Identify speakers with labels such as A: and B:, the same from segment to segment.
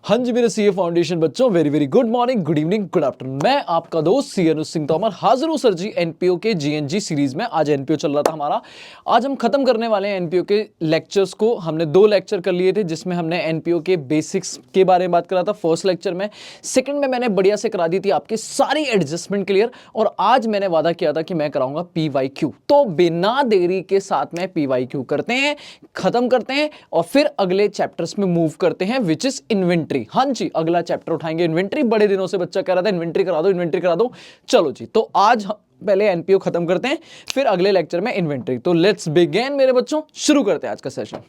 A: हाँ जी मेरे CA foundation बच्चों, very very good morning, good evening, good afternoon. मैं आपका दोस्त सी अनुज सिंह तोमर हाजिर हूँ सर जी एनपीओ के जीएनजी सीरीज में। आज एनपीओ चल रहा था हमारा, आज हम खत्म करने वाले हैं एनपीओ के लेक्चर्स को। हमने 2 लेक्चर कर लिए थे जिसमें हमने एनपीओ के बेसिक्स के बारे में बात करा था फर्स्ट लेक्चर में। सेकंड में मैंने बढ़िया से करा दी थी आपकी सारी एडजस्टमेंट क्लियर, और आज मैंने वादा किया था कि मैं कराऊंगा पीवाईक्यू। तो बिना देरी के साथ में पीवाईक्यू करते हैं, खत्म करते हैं और फिर अगले चैप्टर्स में मूव करते हैं विच इज इन्वेंट्री। हाँ जी, अगला चैप्टर उठाएंगे इन्वेंट्री। बड़े दिनों से बच्चा कह रहा था इन्वेंट्री करा दो, इन्वेंट्री करा दो। चलो जी, तो आज पहले एनपीओ खत्म करते हैं, फिर अगले लेक्चर में इन्वेंट्री। तो लेट्स बिगिन मेरे बच्चों, शुरू करते हैं आज का सेशन।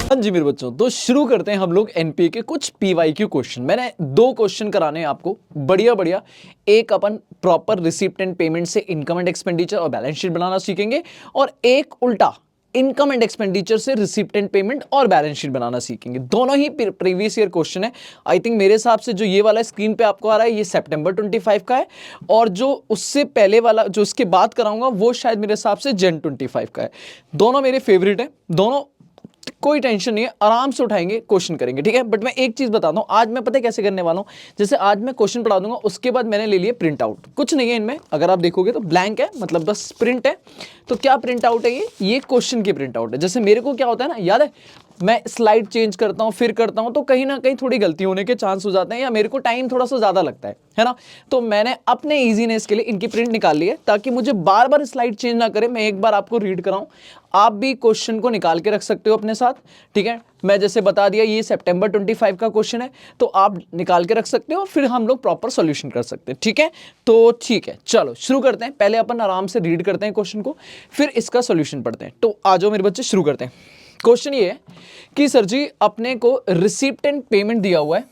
A: हाँ जी मेरे बच्चों, तो शुरू करते हैं हम लोग एनपीए के कुछ पीवाईक्यू क्वेश्चन। मैंने 2 क्वेश्चन कराने हैं आपको, बढ़िया बढ़िया। एक अपन प्रॉपर रिसिप्ट एंड पेमेंट से इनकम एंड एक्सपेंडिचर और बैलेंस शीट बनाना सीखेंगे, और एक उल्टा इनकम एंड एक्सपेंडिचर से रिसिप्ट एंड पेमेंट और बैलेंस शीट बनाना सीखेंगे। दोनों ही प्रीवियस ईयर क्वेश्चन है। आई थिंक मेरे हिसाब से जो ये वाला स्क्रीन पे आपको आ रहा है ये सितंबर 25 का है, और जो उससे पहले वाला जो इसके बाद कराऊंगा वो शायद मेरे हिसाब से जन 25 का है। दोनों मेरे फेवरेट है, दोनों कोई टेंशन नहीं है, आराम से उठाएंगे, क्वेश्चन करेंगे, ठीक है। बट मैं एक चीज बताता हूं, आज मैं पता है कैसे करने वाला हूं। जैसे आज मैं क्वेश्चन पढ़ा दूंगा, उसके बाद मैंने ले लिए प्रिंट आउट। कुछ नहीं है इनमें, अगर आप देखोगे तो ब्लैंक है, मतलब बस प्रिंट है। तो क्या प्रिंट आउट है ये क्वेश्चन की प्रिंट आउट है। जैसे मेरे को क्या होता है ना, याद है मैं स्लाइड चेंज करता हूं फिर करता हूं, तो कहीं ना कहीं थोड़ी गलती होने के चांस हो जाते हैं, या मेरे को टाइम थोड़ा सा ज्यादा लगता है ना। तो मैंने अपने इजीनेस के लिए इनकी प्रिंट निकाल ली है, ताकि मुझे बार बार स्लाइड चेंज ना करे, मैं एक बार आपको रीड कराऊं। आप भी क्वेश्चन को निकाल के रख सकते हो अपने साथ, ठीक है। मैं जैसे बता दिया ये सितंबर 25 का क्वेश्चन है, तो आप निकाल के रख सकते हो, फिर हम लोग प्रॉपर सॉल्यूशन कर सकते हैं, ठीक है। तो ठीक है, चलो शुरू करते हैं। पहले अपन आराम से रीड करते हैं क्वेश्चन को, फिर इसका सॉल्यूशन पढ़ते हैं। तो आ जाओ मेरे बच्चे, शुरू करते हैं। क्वेश्चन ये है कि सर जी अपने को रिसिप्ट एंड पेमेंट दिया हुआ है,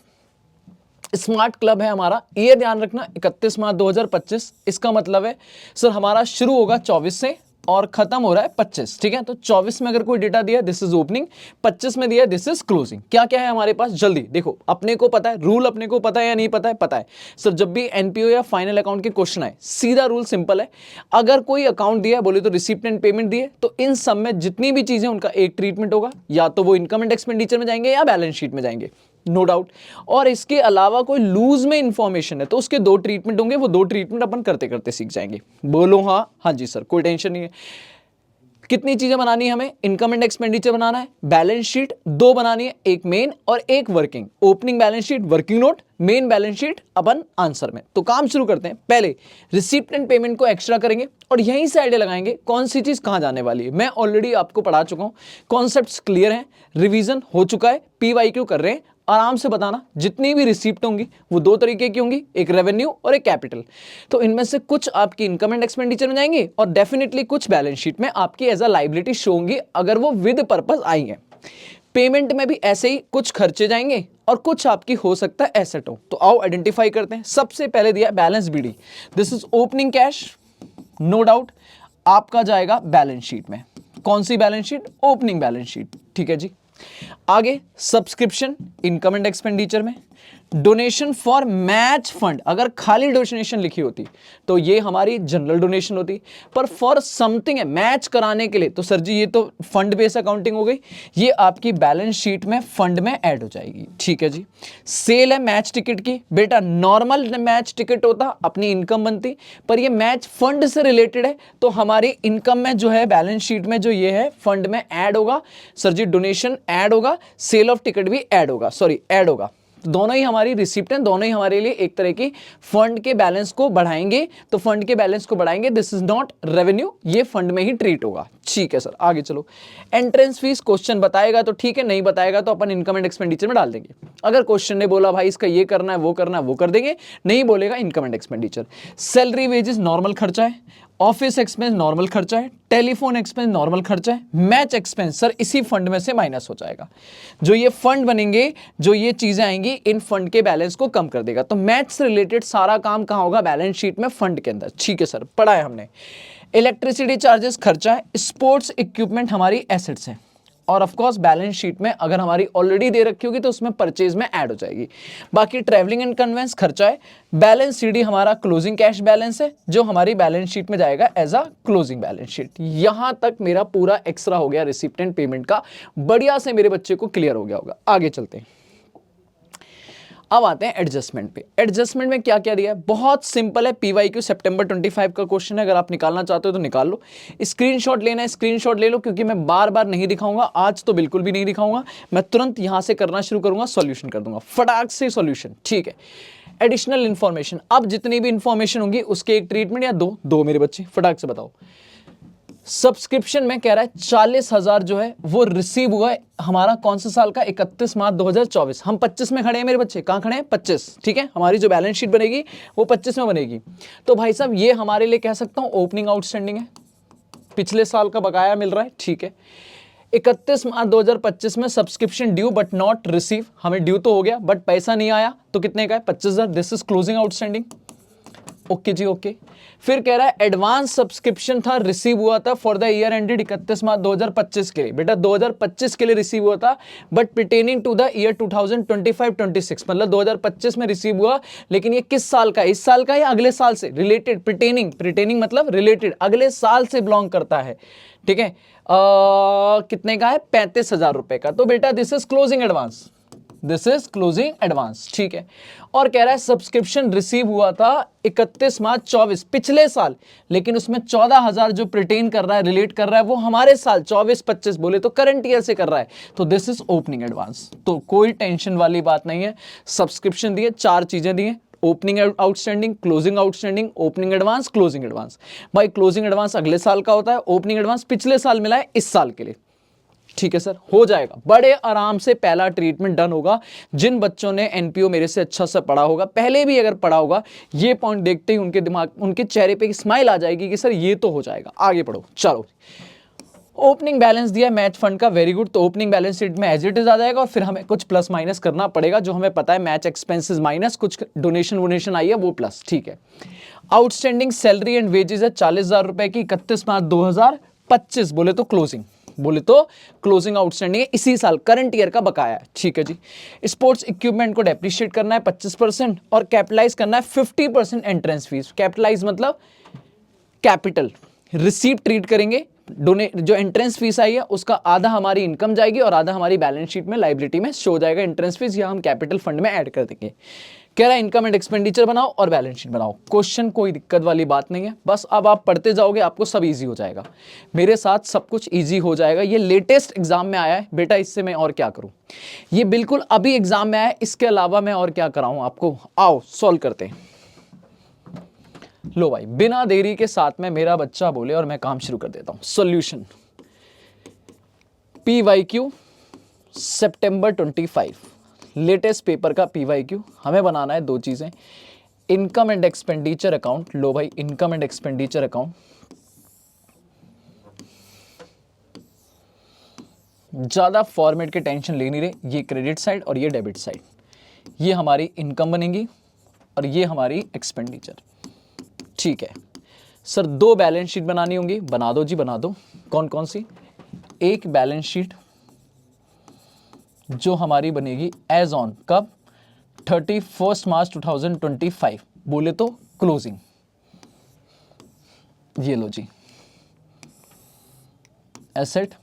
A: स्मार्ट क्लब है हमारा, ये ध्यान रखना 31 मार्च 2025। इसका मतलब है सर हमारा शुरू होगा 24 से और खत्म हो रहा है 25, ठीक है। तो 24 में अगर कोई डेटा दिया दिस इज ओपनिंग, 25 में दिया दिस इज क्लोजिंग। क्या क्या है हमारे पास, जल्दी देखो। अपने को पता है रूल, अपने को पता है या नहीं पता है, पता है सर। जब भी एनपीओ या फाइनल अकाउंट के क्वेश्चन आए, सीधा रूल सिंपल है। अगर कोई अकाउंट दिया बोले तो रिसिप्ट एंड पेमेंट दिए, तो इन सब में जितनी भी चीजें उनका एक ट्रीटमेंट होगा, या तो वो इनकम एंड एक्सपेंडिचर में जाएंगे या बैलेंस शीट में जाएंगे, नो डाउट। और इसके अलावा कोई लूज में इंफॉर्मेशन है तो उसके 2 ट्रीटमेंट होंगे, वो 2 ट्रीटमेंट अपन करते करते सीख जाएंगे। बोलो हाँ, हाँ जी सर, कोई टेंशन नहीं है। कितनी चीजें बनानी है हमें, इनकम एंड एक्सपेंडिचर बनाना है, बैलेंस शीट 2 बनानी है, एक मेन और एक working. Opening balance sheet, working note, main balance sheet अपन आंसर में। तो काम शुरू करते हैं। पहले रिसिप्ट एंड पेमेंट को एक्स्ट्रा करेंगे और यहीं से आइडिया लगाएंगे कौन सी चीज कहां जाने वाली है। मैं ऑलरेडी आपको पढ़ा चुका हूं, कॉन्सेप्ट्स क्लियर हैं, रिवीजन हो चुका है, पीवाईक्यू कर रहे हैं। आराम से बताना, जितनी भी रिसिप्ट होंगी वो 2 तरीके की होंगी, एक रेवेन्यू और एक कैपिटल। तो इनमें से कुछ आपकी इनकम एंड एक्सपेंडिचर में जाएंगे, और डेफिनेटली कुछ बैलेंस शीट में आपकी एज अ लायबिलिटी शो होंगी, अगर वो विद पर्पस आई है। पेमेंट में भी ऐसे ही कुछ खर्चे जाएंगे और कुछ आपकी हो सकता है एसेट हो। तो आओ आइडेंटिफाई करते हैं। सबसे पहले दिया balance BD, this is opening cash, no doubt आपका जाएगा बैलेंस शीट में। कौन सी balance sheet, opening balance sheet, ठीक है जी। आगे सब्सक्रिप्शन इनकम एंड एक्सपेंडिचर में, डोनेशन फॉर मैच फंड, अगर खाली डोनेशन लिखी होती तो ये हमारी जनरल डोनेशन होती, पर फॉर समथिंग है मैच कराने के लिए, तो सर जी ये तो फंड बेस अकाउंटिंग हो गई, ये आपकी बैलेंस शीट में फंड में ऐड हो जाएगी, ठीक है जी। सेल है मैच टिकट की, बेटा नॉर्मल मैच टिकट होता अपनी इनकम बनती, पर ये मैच फंड से रिलेटेड है, तो हमारी इनकम में जो है बैलेंस शीट में जो ये है फंड में ऐड होगा। सर जी डोनेशन ऐड होगा, सेल ऑफ टिकट भी ऐड होगा, सॉरी ऐड होगा। दोनों ही हमारी रिसिप्ट हैं, दोनों ही हमारे लिए एक तरह की फंड के बैलेंस को बढ़ाएंगे, तो फंड के बैलेंस को बढ़ाएंगे, दिस इज नॉट रेवेन्यू, ये फंड में ही ट्रीट होगा, ठीक है सर। आगे चलो, एंट्रेंस फीस क्वेश्चन बताएगा तो ठीक है, नहीं बताएगा तो अपन इनकम एंड एक्सपेंडिचर में डाल देंगे। अगर क्वेश्चन ने बोला भाई इसका ये करना है वो करना है, वो कर देंगे, नहीं बोलेगा income and expenditure. Salary wages normal खर्चा है, ऑफिस एक्सपेंस नॉर्मल खर्चा है, टेलीफोन एक्सपेंस नॉर्मल खर्चा है, मैच एक्सपेंस सर इसी फंड में से माइनस हो जाएगा। जो ये फंड बनेंगे, जो ये चीजें आएंगी, इन फंड के बैलेंस को कम कर देगा। तो मैच से रिलेटेड सारा काम कहां होगा, बैलेंस शीट में, फंड के अंदर, ठीक है सर, पढ़ा है हमने। इलेक्ट्रिसिटी चार्जेस खर्चा है, स्पोर्ट्स इक्विपमेंट हमारी एसेट्स है, और ऑफ कोर्स बैलेंस शीट में अगर हमारी ऑलरेडी दे रखी होगी तो उसमें परचेज में ऐड हो जाएगी। बाकी ट्रैवलिंग एंड कन्वेंस खर्चा है। बैलेंस सीडी हमारा क्लोजिंग कैश बैलेंस है जो हमारी बैलेंस शीट में जाएगा as a closing balance sheet. यहां तक मेरा पूरा एक्स्ट्रा हो गया रिसिप्ट एंड पेमेंट का, बढ़िया से मेरे बच्चे को क्लियर हो गया होगा। आगे चलते हैं, अब आते हैं एडजस्टमेंट पे। एडजस्टमेंट में क्या क्या दिया है, बहुत सिंपल है। पीवाईक्यू सितंबर 25 का क्वेश्चन है, अगर आप निकालना चाहते हो तो निकाल लो। स्क्रीनशॉट लेना है स्क्रीनशॉट ले लो, क्योंकि मैं बार बार नहीं दिखाऊंगा, आज तो बिल्कुल भी नहीं दिखाऊंगा, मैं तुरंत यहां से करना शुरू करूंगा, सॉल्यूशन कर दूंगा फटाक से सॉल्यूशन, ठीक है। एडिशनल इंफॉर्मेशन, अब जितनी भी इंफॉर्मेशन होगी उसके एक ट्रीटमेंट या दो मेरे बच्चे फटाक से बताओ। सब्सक्रिप्शन में कह रहा है 40,000 जो है वो रिसीव हुआ है हमारा कौन से साल का, 31 मार्च 2024। हम 25 में खड़े हैं मेरे बच्चे, कहां खड़े हैं 25, ठीक है। हमारी जो बैलेंस शीट बनेगी वो 25 में बनेगी। तो भाई साहब ये हमारे लिए कह सकता हूं ओपनिंग आउटस्टैंडिंग है, पिछले साल का बकाया मिल रहा है, ठीक है। 31 मार्च 2025 में subscription due but not receive, हमें ड्यू तो हो गया बट पैसा नहीं आया, तो कितने का है 25,000, this is closing outstanding. Okay जी ओके। फिर कह रहा है एडवांस सब्सक्रिप्शन था, रिसीव हुआ था फॉर द ईयर एंडेड 31 मार्च 2025 के लिए, बेटा 2025 के लिए रिसीव हुआ था but pertaining to the year 2025-26, मतलब 2025 में रिसीव हुआ, लेकिन ये किस साल का, इस साल का या अगले साल से रिलेटेड, पर्टेनिंग मतलब रिलेटेड, अगले साल से बिलोंग करता है, ठीक है। कितने का है 35,000 रुपए का, तो बेटा this is closing advance, this is closing advance, ठीक है। और कह रहा है सब्सक्रिप्शन रिसीव हुआ था 31 मार्च 24 पिछले साल, लेकिन उसमें 14,000 जो प्रिटेन कर रहा है, रिलेट कर रहा है, वो हमारे साल 24-25 बोले तो करंट ईयर से कर रहा है, तो दिस इज ओपनिंग एडवांस। तो कोई टेंशन वाली बात नहीं है, सब्सक्रिप्शन दिए, चार चीजें दिए, opening outstanding, closing outstanding, opening advance, closing advance. भाई क्लोजिंग एडवांस अगले साल का होता है, ओपनिंग एडवांस पिछले साल मिला है इस साल के लिए, ठीक है सर, हो जाएगा बड़े आराम से। पहला ट्रीटमेंट डन होगा। जिन बच्चों ने एनपीओ मेरे से अच्छा सा पढ़ा होगा, पहले भी अगर पढ़ा होगा, ये पॉइंट देखते ही उनके दिमाग, उनके चेहरे पे स्माइल आ जाएगी कि सर ये तो हो जाएगा। आगे पढ़ो, चलो। ओपनिंग बैलेंस दिया मैच फंड का, वेरी गुड। तो ओपनिंग बैलेंस शीट में एज इट इज आ जाएगा और फिर हमें कुछ प्लस माइनस करना पड़ेगा, जो हमें पता है मैच एक्सपेंसेस माइनस कुछ डोनेशन वोनेशन आई है वो प्लस, ठीक है। आउटस्टैंडिंग सैलरी एंड वेजेस है 40,000 रुपए की, 31 मार्च 2025 बोले तो क्लोजिंग आउटस्टैंडिंग है, इसी साल करंट ईयर का बकाया है, ठीक है जी। स्पोर्ट्स इक्विपमेंट को डेप्रिशिएट करना है 25% और कैपिटलाइज करना है 50% एंट्रेंस फीस। कैपिटलाइज मतलब कैपिटल, रिसीप्ट ट्रीट करेंगे, जो एंट्रेंस फीस आई है उसका आधा हमारी इनकम जाएगी और आधा हमारी बैलेंस शीट में लायबिलिटी में शो जाएगा एंट्रेंस फीस, या हम कैपिटल फंड में ऐड कर देंगे। कह रहा है इनकम एंड एक्सपेंडिचर बनाओ और बैलेंस शीट बनाओ। क्वेश्चन कोई दिक्कत वाली बात नहीं है, बस अब आप पढ़ते जाओगे आपको सब इजी हो जाएगा, मेरे साथ सब कुछ इजी हो जाएगा। ये लेटेस्ट एग्जाम में आया है बेटा, इससे मैं और क्या करूं, ये बिल्कुल अभी एग्जाम में आया है, इसके अलावा मैं और क्या कराऊं आपको। आओ सॉल्व करते हैं। लो भाई, बिना देरी के साथ में मेरा बच्चा बोले और मैं काम शुरू कर देता हूं। सॉल्यूशन पीवाईक्यू सितंबर 25 लेटेस्ट पेपर का पीवाईक्यू। हमें बनाना है दो चीजें, इनकम एंड एक्सपेंडिचर अकाउंट। लो भाई, इनकम एंड एक्सपेंडिचर अकाउंट, ज्यादा फॉर्मेट के टेंशन ले नहीं रहे, ये क्रेडिट साइड और ये डेबिट साइड, ये हमारी इनकम बनेगी और ये हमारी एक्सपेंडिचर, ठीक है सर। दो बैलेंस शीट बनानी होंगी, बना दो जी बना दो। कौन कौन सी, एक बैलेंस शीट जो हमारी बनेगी एज ऑन कब, 31 मार्च 2025 बोले तो क्लोजिंग, ये लो जी, एसेट,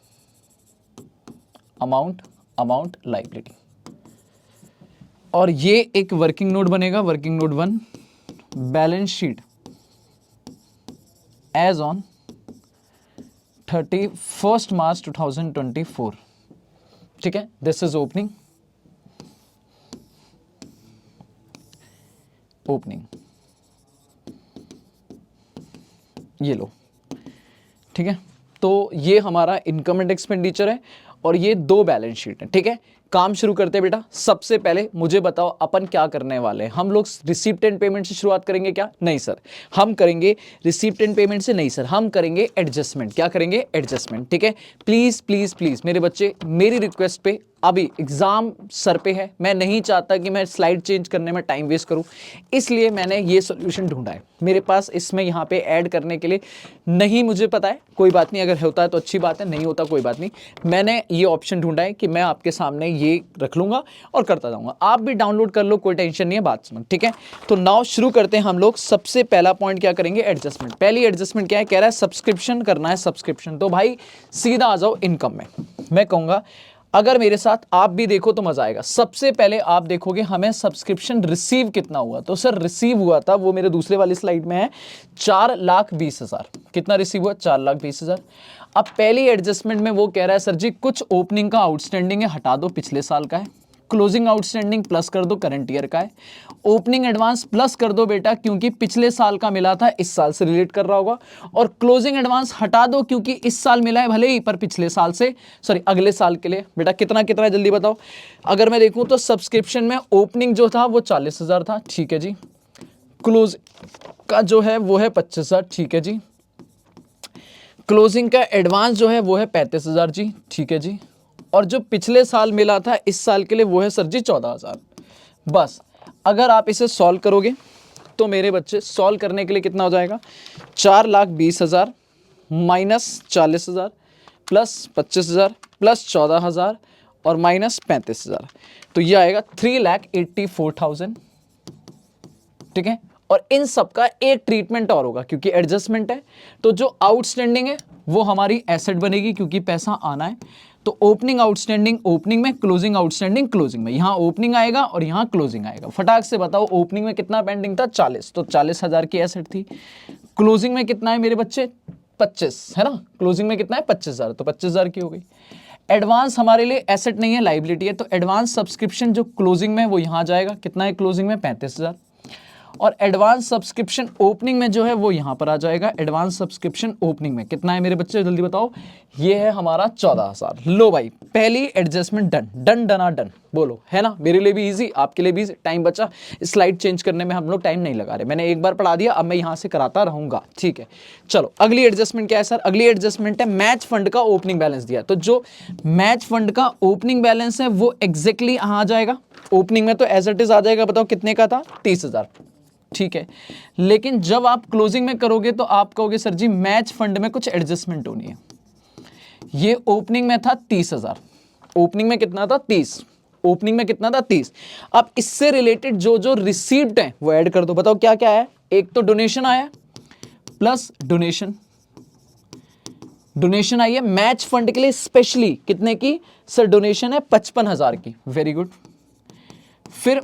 A: अमाउंट लायबिलिटी, और ये एक वर्किंग नोट बनेगा, working note 1, balance sheet as on 31 March 2024, ठीक है। दिस इज ओपनिंग, ये लो, ठीक है। तो ये हमारा इनकम एंड एक्सपेंडिचर है और ये दो बैलेंस शीट है, ठीक है। काम शुरू करते हैं बेटा। सबसे पहले मुझे बताओ अपन क्या करने वाले हैं। हम लोग रिसीप्ट एंड पेमेंट से शुरुआत करेंगे क्या? नहीं सर, हम करेंगे रिसीप्ट एंड पेमेंट से नहीं सर, हम करेंगे एडजस्टमेंट। क्या करेंगे? एडजस्टमेंट। ठीक है, प्लीज प्लीज प्लीज मेरे बच्चे, मेरी रिक्वेस्ट पे, अभी एग्जाम सर पे है, मैं नहीं चाहता कि मैं स्लाइड चेंज करने में टाइम वेस्ट करूं, इसलिए मैंने ये सॉल्यूशन ढूंढा है। मेरे पास इसमें यहाँ पे ऐड करने के लिए नहीं, मुझे पता है, कोई बात नहीं, अगर होता है तो अच्छी बात है, नहीं होता कोई बात नहीं। मैंने ये ऑप्शन ढूंढा है कि मैं आपके सामने ये रख लूंगा और करता जाऊंगा। आप भी डाउनलोड कर लो, कोई टेंशन नहीं है, बात समझ। ठीक है, तो नाउ शुरू करते हैं हम लोग। सबसे पहला पॉइंट क्या करेंगे? एडजस्टमेंट। पहली एडजस्टमेंट क्या है? कह रहा है सब्सक्रिप्शन करना है, सब्सक्रिप्शन। तो भाई सीधा आ जाओ इनकम में। मैं कहूँगा अगर मेरे साथ आप भी देखो तो मजा आएगा। सबसे पहले आप देखोगे हमें सब्सक्रिप्शन रिसीव कितना हुआ। तो सर रिसीव हुआ था, वो मेरे दूसरे वाली स्लाइड में है, 4,20,000। कितना रिसीव हुआ? 4,20,000। अब पहली एडजस्टमेंट में वो कह रहा है सर जी कुछ ओपनिंग का आउटस्टैंडिंग है, हटा दो, पिछले साल का है। क्लोजिंग आउटस्टैंडिंग प्लस कर दो, करंट ईयर का है। ओपनिंग एडवांस प्लस कर दो बेटा, क्योंकि पिछले साल का मिला था, इस साल से रिलेट कर रहा होगा। और क्लोजिंग एडवांस हटा दो, क्योंकि इस साल मिला है भले ही, पर पिछले साल से, सॉरी अगले साल के लिए। बेटा कितना कितना है जल्दी बताओ। अगर मैं देखूं तो सब्सक्रिप्शन में ओपनिंग जो था वो 40,000 था, ठीक है जी। क्लोज का जो है वो है 25,000, ठीक है जी। क्लोजिंग का एडवांस जो है वो है 35,000 जी, ठीक है जी। और जो पिछले साल मिला था इस साल के लिए वो है सर जी 14,000। बस अगर आप इसे सॉल्व करोगे तो मेरे बच्चे, सॉल्व करने के लिए कितना हो जाएगा? 4,20,000 माइनस 40,000 प्लस 25,000 प्लस 14,000 और माइनस 35,000, तो ये आएगा 3,84,000। ठीक है, और इन सब का एक ट्रीटमेंट और होगा, क्योंकि एडजस्टमेंट है तो जो आउटस्टैंडिंग है वो हमारी एसेट बनेगी, क्योंकि पैसा आना है। तो ओपनिंग आउटस्टैंडिंग ओपनिंग में, क्लोजिंग आउटस्टैंडिंग क्लोजिंग में। यहां ओपनिंग आएगा और यहां क्लोजिंग आएगा। फटाक से बताओ, ओपनिंग में कितना पेंडिंग था? 40, तो 40,000 की एसेट थी। क्लोजिंग में कितना है मेरे बच्चे? 25 है ना। क्लोजिंग में कितना है? 25,000, तो 25,000 की हो गई। एडवांस हमारे लिए एसेट नहीं है, लाइबिलिटी है, तो एडवांस सब्सक्रिप्शन जो क्लोजिंग में वो यहां जाएगा। कितना है क्लोजिंग में? 35,000। और एडवांस सब्सक्रिप्शन ओपनिंग में जो है वो यहां पर आ जाएगा। एडवांस सब्सक्रिप्शन ओपनिंग में कितना है मेरे बच्चे जल्दी बताओ? ये है हमारा 14,000। लो भाई, पहली एडजस्टमेंट डन डन डना डन। बोलो, है ना? मेरे लिए भी इजी, आपके लिए भी इजी। टाइम बचा, स्लाइड चेंज करने में हम लोग टाइम नहीं लगा रहे। मैंने एक बार पढ़ा दिया, अब मैं यहां से कराता रहूंगा। ठीक है, चलो अगली एडजस्टमेंट क्या है सर? अगली एडजस्टमेंट है मैच फंड का ओपनिंग बैलेंस दिया। तो जो मैच फंड का ओपनिंग बैलेंस है वो एग्जैक्टली यहां आ जाएगा। ओपनिंग में तो एज इट इज आ जाएगा। बताओ कितने का था? 30,000। ठीक है, लेकिन जब आप क्लोजिंग में करोगे तो आप कहोगे सर जी मैच फंड में कुछ एडजस्टमेंट होनी है। ये ओपनिंग में था 30,000। ओपनिंग में कितना था? 30। ओपनिंग में कितना था? 30। अब इससे रिलेटेड जो जो रिसीव्ड है वो ऐड कर दो। बताओ क्या क्या है? एक तो डोनेशन आया, प्लस डोनेशन, डोनेशन आई है मैच फंड के लिए स्पेशली। कितने की सर डोनेशन है? 55,000 की। Very good. फिर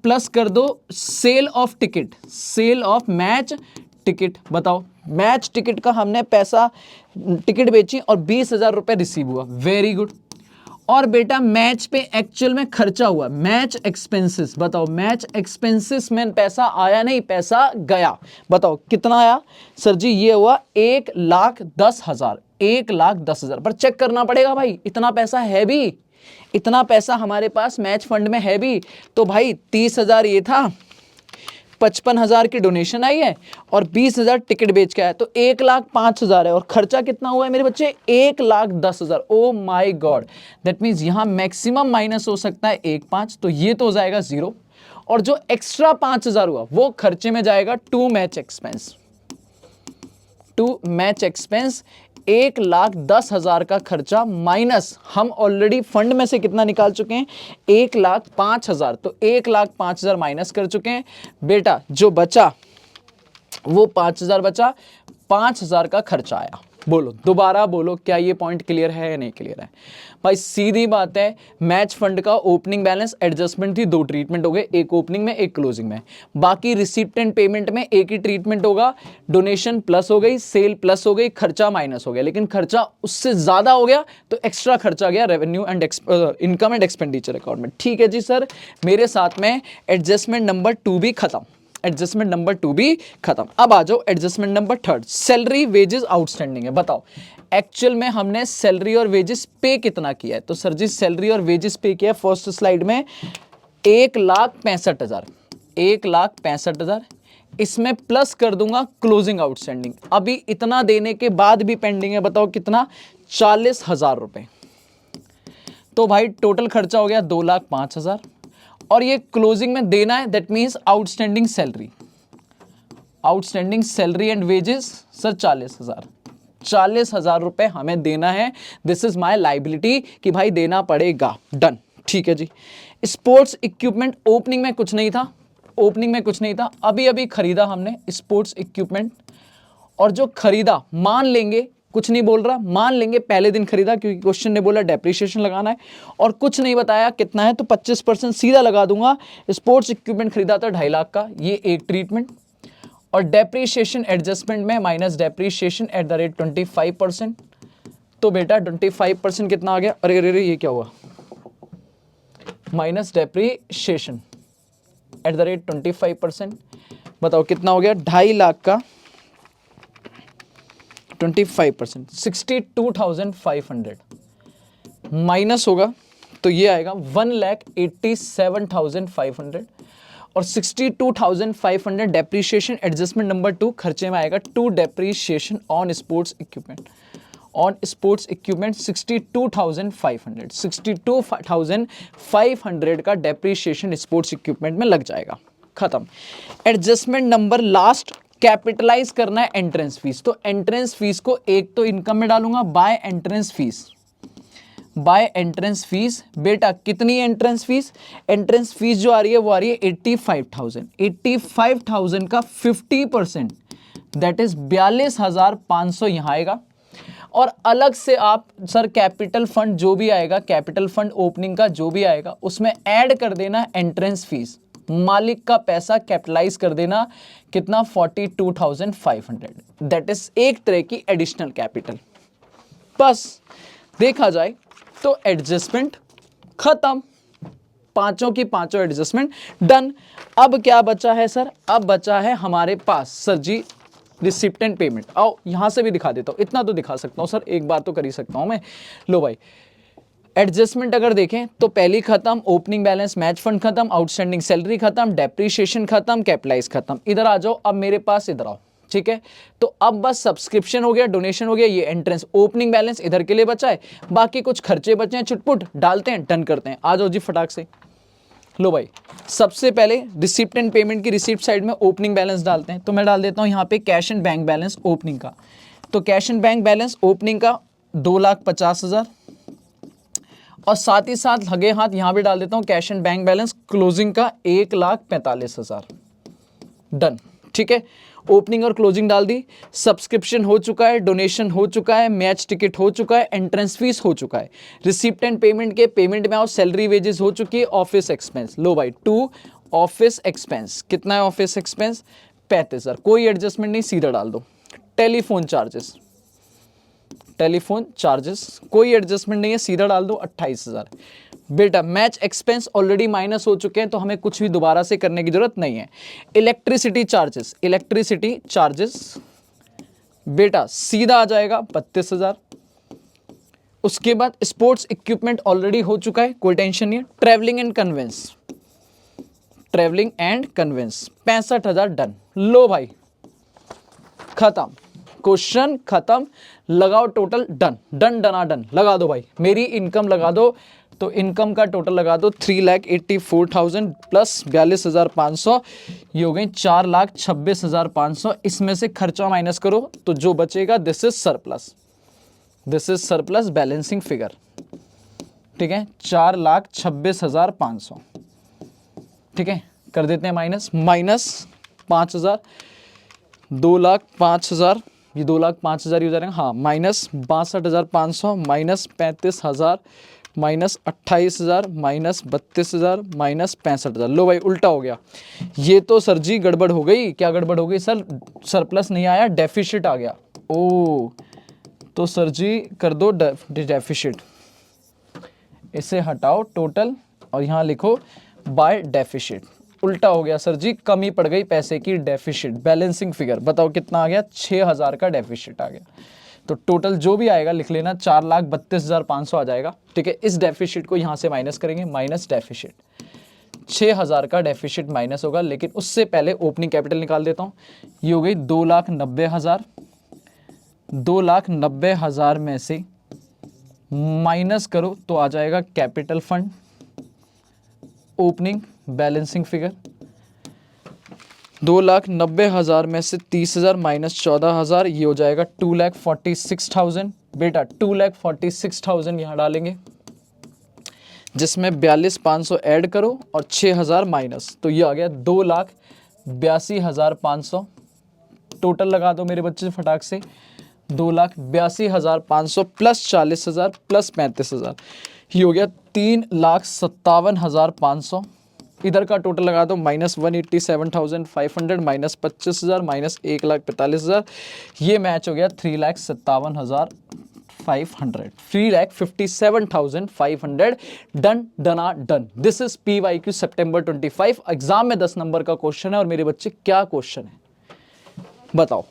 A: प्लस कर दो sale of ticket, sale of match ticket. बताओ मैच टिकट का हमने पैसा, टिकट बेची और 20,000 रुपए रिसीव हुआ। Very good. और बेटा मैच पे एक्चुअल में खर्चा हुआ, मैच एक्सपेंसेस। बताओ मैच एक्सपेंसेस में पैसा आया नहीं, पैसा गया। बताओ कितना आया सर जी? ये हुआ 1,10,000। 1,10,000 पर चेक करना पड़ेगा भाई, इतना पैसा है भी, इतना पैसा हमारे पास मैच फंड में है भी। तो भाई 30,000 ये था, 55,000 की डोनेशन आई है और 20,000 टिकट बेच के आया, तो 1,05,000 है। और खर्चा कितना हुआ है मेरे बच्चे? 1,10,000। Oh my God, that means यहां मैक्सिमम माइनस हो सकता है 1,5, तो ये तो हो जाएगा 0। और जो एक्स्ट्रा 5,000 हुआ वो खर्चे में जाएगा to match expense. To match expense 1,10,000 का खर्चा माइनस, हम ऑलरेडी फंड में से कितना निकाल चुके हैं? 1,05,000। तो 1,05,000 माइनस कर चुके हैं बेटा। जो बचा वो 5,000 बचा, 5,000 का खर्चा आया। बोलो दोबारा बोलो, क्या ये पॉइंट क्लियर है या नहीं क्लियर है? भाई सीधी बात है, मैच फंड का ओपनिंग बैलेंस एडजस्टमेंट थी, 2 ट्रीटमेंट हो गए, एक ओपनिंग में एक क्लोजिंग में। बाकी रिसिप्ट एंड पेमेंट में एक ही ट्रीटमेंट होगा। डोनेशन प्लस हो गई, सेल प्लस हो गई, खर्चा माइनस हो गया। लेकिन खर्चा उससे ज्यादा हो गया तो एक्स्ट्रा खर्चा गया revenue and income and expenditure account में। ठीक है जी सर, मेरे साथ में एडजस्टमेंट नंबर 2 भी खत्म। एडजस्टमेंट नंबर 2 भी खत्म। अब आ जाओ adjustment number 3, salary wages outstanding है। बताओ एक्चुअल में हमने सैलरी और वेजेस पे कितना किया है? तो सर जी सैलरी और वेजेस पे किया है फर्स्ट स्लाइड में 1,65,000, 1,65,000, इसमें प्लस कर दूंगा क्लोजिंग आउटस्टैंडिंग। अभी इतना देने के बाद भी पेंडिंग है, बताओ कितना? 40,000 रुपए। तो भाई टोटल खर्चा हो गया 2,05,000 और ये क्लोजिंग में देना है, that means outstanding salary, outstanding salary and wages sir 40,000, 40,000 रुपए हमें देना है। दिस इज माय लाइबिलिटी कि भाई देना पड़ेगा। डन, ठीक है जी। स्पोर्ट्स इक्विपमेंट ओपनिंग में कुछ नहीं था, ओपनिंग में कुछ नहीं था, अभी अभी खरीदा हमने स्पोर्ट्स इक्विपमेंट, और जो खरीदा मान लेंगे, कुछ नहीं बोल रहा, मान लेंगे पहले दिन खरीदा क्योंकि क्वेश्चन ने बोला डेप्रिसिएशन लगाना है और कुछ नहीं बताया कितना है, तो 25% सीधा लगा दूंगा। स्पोर्ट्स इक्विपमेंट खरीदा था 2.5 लाख का, ये एक ट्रीटमेंट, और डेप्रिसिएशन एडजस्टमेंट में minus depreciation at the rate 25%। तो बेटा 25% कितना आ गया? अरे अरे अरे ये क्या हुआ? Minus depreciation at the rate 25%, बताओ कितना हो गया? 2.5 लाख का 25%, 62,500 माइनस होगा तो ये आएगा 1,87,500 और 62,500 डेप्रिसिएशन एडजस्टमेंट नंबर 2 खर्चे में आएगा। 2 depreciation on sports equipment, on sports equipment 62,500, 62,500 का डेप्रिसिएशन स्पोर्ट्स इक्विपमेंट में लग जाएगा। खत्म। एडजस्टमेंट नंबर लास्ट, कैपिटलाइज करना है एंट्रेंस फीस। तो एंट्रेंस फीस को एक तो इनकम में डालूंगा by entrance fees, by entrance fees. बेटा कितनी एंट्रेंस फीस? एंट्रेंस फीस जो आ रही है वो आ रही है 85,000, 85,000 का 50% दैट इज 42,500 यहां आएगा। और अलग से आप सर कैपिटल फंड जो भी आएगा, कैपिटल फंड ओपनिंग का जो भी आएगा उसमें ऐड कर देना एंट्रेंस फीस, मालिक का पैसा कैपिटलाइज कर देना। कितना? 42,500, दैट इज एक तरह की एडिशनल कैपिटल। बस देखा जाए तो एडजस्टमेंट खत्म, पांचों की पांचों एडजस्टमेंट डन। अब क्या बचा है सर? अब बचा है हमारे पास sir ji receipt and payment. आओ यहां से भी दिखा देता हूं, इतना तो दिखा सकता हूं सर, एक बार तो कर ही सकता हूं मैं। लो भाई एडजस्टमेंट अगर देखें तो पहली खत्म, ओपनिंग बैलेंस मैच फंड खत्म, आउटस्टैंडिंग सैलरी खत्म, डेप्रिसिएशन खत्म, कैपिटलाइज खत्म। इधर आ जाओ, अब मेरे पास इधर आओ, ठीक है। तो अब बस सब्सक्रिप्शन हो गया, डोनेशन हो गया, ये एंट्रेंस, ओपनिंग बैलेंस इधर के लिए बचा है, बाकी कुछ खर्चे बचे हैं, चुटपुट डालते हैं, डन करते हैं। आ जाओ जी फटाक से। लो भाई सबसे पहले रिसिप्ट एंड पेमेंट की रिसिप्ट साइड में ओपनिंग बैलेंस डालते हैं। तो मैं डाल देता हूं यहां पे cash and bank balance opening का। तो cash and bank balance opening का 2,50,000 और साथ ही साथ लगे हाथ यहां भी डाल देता हूं cash and bank balance closing का 1,45,000। डन, ठीक है। ओपनिंग और क्लोजिंग डाल दी, सब्सक्रिप्शन हो चुका है, डोनेशन हो चुका है, मैच टिकट हो चुका है, एंट्रेंस फीस हो चुका है। रिसिप्ट एंड पेमेंट के पेमेंट में आओ, सैलरी वेजेस हो चुकी है, ऑफिस एक्सपेंस। लो भाई 2 ऑफिस एक्सपेंस, कितना है ऑफिस एक्सपेंस? 35,000, कोई एडजस्टमेंट नहीं, सीधा डाल दो। टेलीफोन चार्जेस, टेलीफोन चार्जेस कोई एडजस्टमेंट नहीं है, सीधा डाल दो 28,000। बेटा मैच एक्सपेंस ऑलरेडी माइनस हो चुके हैं तो हमें कुछ भी दोबारा से करने की जरूरत नहीं है। इलेक्ट्रिसिटी चार्जेस, इलेक्ट्रिसिटी चार्जेस बेटा सीधा आ जाएगा 32,000। उसके बाद स्पोर्ट्स इक्विपमेंट ऑलरेडी हो चुका है, कोई टेंशन नहीं है। Travelling and conveyance, travelling and conveyance 65,000 done. लो भाई खत्म, क्वेश्चन खत्म, लगाओ टोटल, डन डन डना डन। लगा दो भाई मेरी इनकम लगा दो, तो इनकम का टोटल लगा दो 3,84,000 प्लस 42,500, ये हो गई 4,26,500। इसमें से खर्चा माइनस करो तो जो बचेगा this is surplus, this is surplus balancing figure, ठीक है। 4,26,500, ठीक है। कर देते हैं माइनस, माइनस 5,000, 2,05,000, ये 2,05,000 हो जाएगा, हाँ। Minus 62,500, minus 35,000, minus 28,000, minus 32,000, minus 65,000। लो भाई उल्टा हो गया, ये तो सर जी गड़बड़ हो गई। क्या गड़बड़ हो गई सर? सरप्लस नहीं आया, डेफिसिट आ गया। ओ तो सर जी कर दो डेफिसिट, इसे हटाओ टोटल और यहाँ लिखो बाय डेफिसिट। उल्टा हो गया सर जी, कमी पड़ गई पैसे की, डेफिशिट, बैलेंसिंग फिगर बताओ कितना आ गया, 6,000 का डेफिशिट आ गया। तो टोटल जो भी आएगा लिख लेना, 4,32,500 आ जाएगा। ठीक है, इस डेफिशिट को यहाँ से माइनस करेंगे, माइनस डेफिशिट, 6,000 का डेफिशिट माइनस होगा। लेकिन उससे पहले ओपनिंग कैपिटल निकाल देता हूँ, ये हो गई 2,90,000। 2,90,000 में से माइनस करो तो आ जाएगा capital fund, opening balancing figure. 2,90,000 में से 30,000 माइनस 14,000, ये हो जाएगा 2,46,000। बेटा 2,46,000 यहाँ डालेंगे, जिसमें 42,500 ऐड करो और 6,000 माइनस, तो ये आ गया 2,82,500। टोटल लगा दो मेरे बच्चे फटाक से, 2,82,500 प्लस 40,000 प्लस 35,000, ये हो गया 3,57,500। इधर का टोटल लगा दो, माइनस 187,500 माइनस 25,000 माइनस 1,45,000, ये मैच हो गया 3,57,500, 3,57,500। डन डना done. This is PYQ September 25। Exam में 10 नंबर का क्वेश्चन है और मेरे बच्चे क्या क्वेश्चन है बताओ।